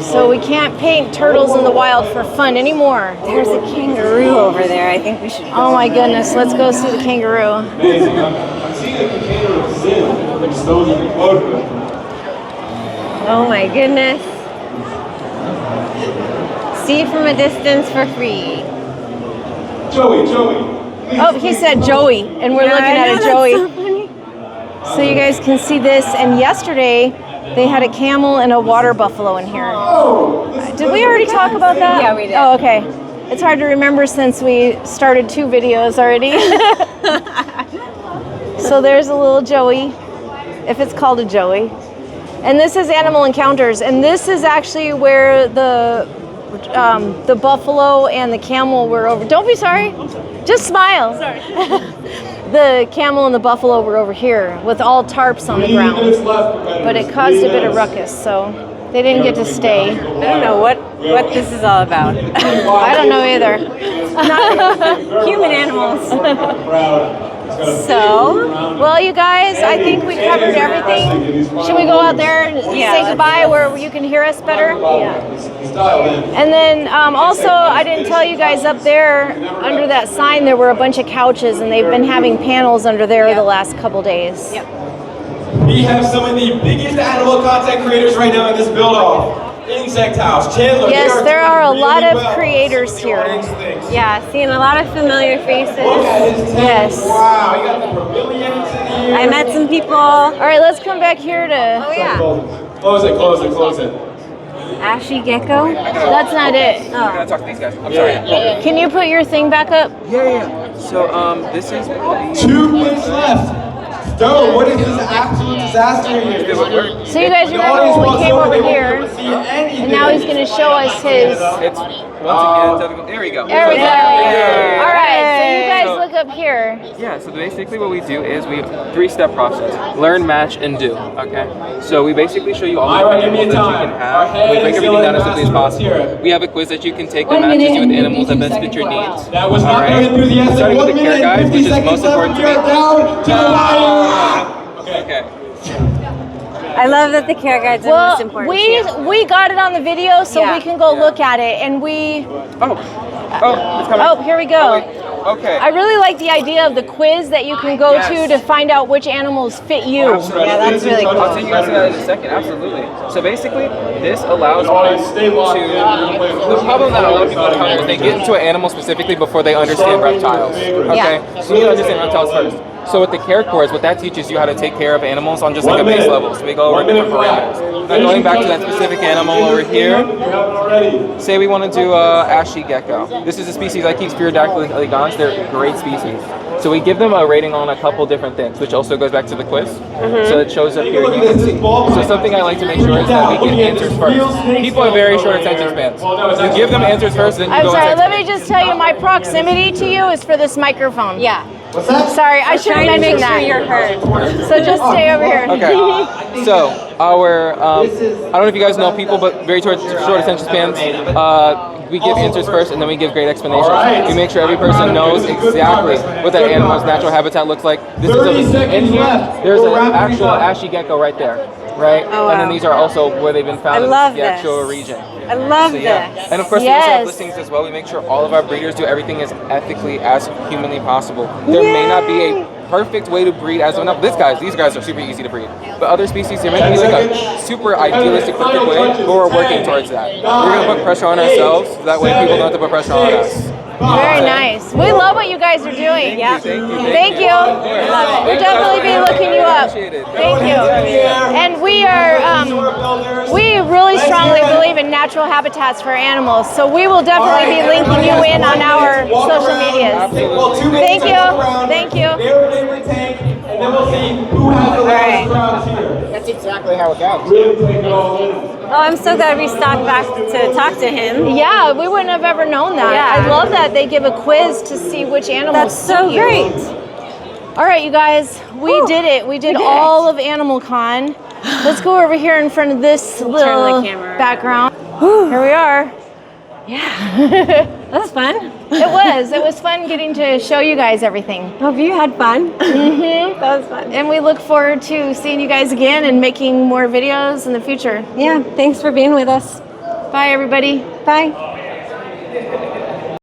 So we can't paint turtles in the wild for fun anymore. There's a kangaroo over there. I think we should go. Oh my goodness, let's go see the kangaroo. Amazing. I'm seeing a container of Zin, which those are the Coatu. Oh my goodness. See from a distance for free. Joey. Oh, he said Joey, and we're looking at a Joey. So you guys can see this, and yesterday they had a camel and a water buffalo in here. Did we already talk about that? Yeah, we did. Oh, okay. It's hard to remember since we started 2 videos already. So there's a little Joey, if it's called a Joey. And this is Animal Encounters, and this is actually where the buffalo and the camel were over. Don't be sorry. Just smile. Sorry. The camel and the buffalo were over here with all tarps on the ground. But it caused a bit of ruckus, so they didn't get to stay. I don't know what this is all about. I don't know either. Human animals. So, well, you guys, I think we covered everything. Should we go out there and say goodbye where you can hear us better? Yeah. And then also, I didn't tell you guys up there under that sign there were a bunch of couches, and they've been having panels under there the last couple days. Yep. We have some of the biggest animal content creators right now in this build-off. Insect House, Chandler. Yes, there are a lot of creators here. Yeah, seeing a lot of familiar faces. Look at his tent. Yes. Wow, you got the pavilions in here. I met some people. All right, let's come back here to... Oh, yeah. Close it. Ashy gecko? That's not it. I'm gonna talk to these guys. I'm sorry. Can you put your thing back up? Yeah. So this is 2 minutes left. Stone, what is this absolute disaster here? So you guys remember when we came over here, and now he's going to show us his... It's once again, there we go. There we go. All right, so you guys look up here. Yeah, so basically what we do is we 3-step process. Learn, match, and do, okay? So we basically show you all the different animals that you can have. We break everything down as simply as possible. We have a quiz that you can take that matches you with animals that best fit your needs. That was not very enthusiastic. Starting with 1 the care minute guide, and 50 which is seconds most left. important We to me. are down to the wire. Okay. I love that the care guides are most important. We got it on the video, so we can go look at it, and we... it's coming. Oh, here we go. Okay. I really like the idea of the quiz that you can go to find out which animals fit you. Absolutely. Yeah, that's really cool. I'll take you guys to that in a second. Absolutely. So basically, this allows us to... The problem that a lot of people encounter is they get into an animal specifically before they understand reptiles. Okay? So you need to understand reptiles first. So with the care course, what that teaches you how to take care of animals on just like a base level. So we go over different parameters. Now going back to that specific animal over here, say we want to do ashy gecko. This is a species I keep Spyrodactylus elegans. They're great species. So we give them a rating on a couple different things, which also goes back to the quiz. So it shows up here, you can see. So something I like to make sure is that we get answers first. People have very short attention spans. You give them answers first, then you I'm go sorry, into let me just tell you, my proximity to you is for this microphone. Yeah. What's that? Sorry, I should have mentioned that. Sure you're heard. So just stay over here. Okay. So our, I don't know if you guys know people, but very short attention spans. We give answers first, and then we give great explanations. We make sure every person knows exactly what that animal's natural habitat looks like. This is in here. There's an actual ashy gecko right there, right? Oh, wow. And then these are also where they've been found in the actual region. I love So, this. And of course, we also have listings as well. We make sure all of our breeders do everything as ethically as humanly possible. There may not be a perfect way to breed as of now. These guys are super easy to breed. But other species, there may be like a super idealistic perfect way, but we're working towards that. We're going to put pressure on ourselves, so that way people don't have to put pressure on us. Very nice. We love what you guys are doing. Yeah. Thank you. We'll definitely be looking you up. Thank you. And we are, we really strongly believe in natural habitats for animals, so we will definitely be linking you in on our social medias. Thank you. Thank you. And then we'll see who has the last crowd here. That's exactly how it goes. Really take it all in. Oh, I'm so glad we stopped back to talk to him. Yeah, we wouldn't have ever known that. Yeah. I love that they give a quiz to see which animals. That's so great. All right, you guys, we did it. We did all of AnimalCon. Let's go over here in front of this little camera background. Here we are. Yeah. That was fun. It was. It was fun getting to show you guys everything. Hope you had fun. Mm-hmm. That was fun. And we look forward to seeing you guys again and making more videos in the future. Yeah, thanks for being with us. Bye, everybody. Bye.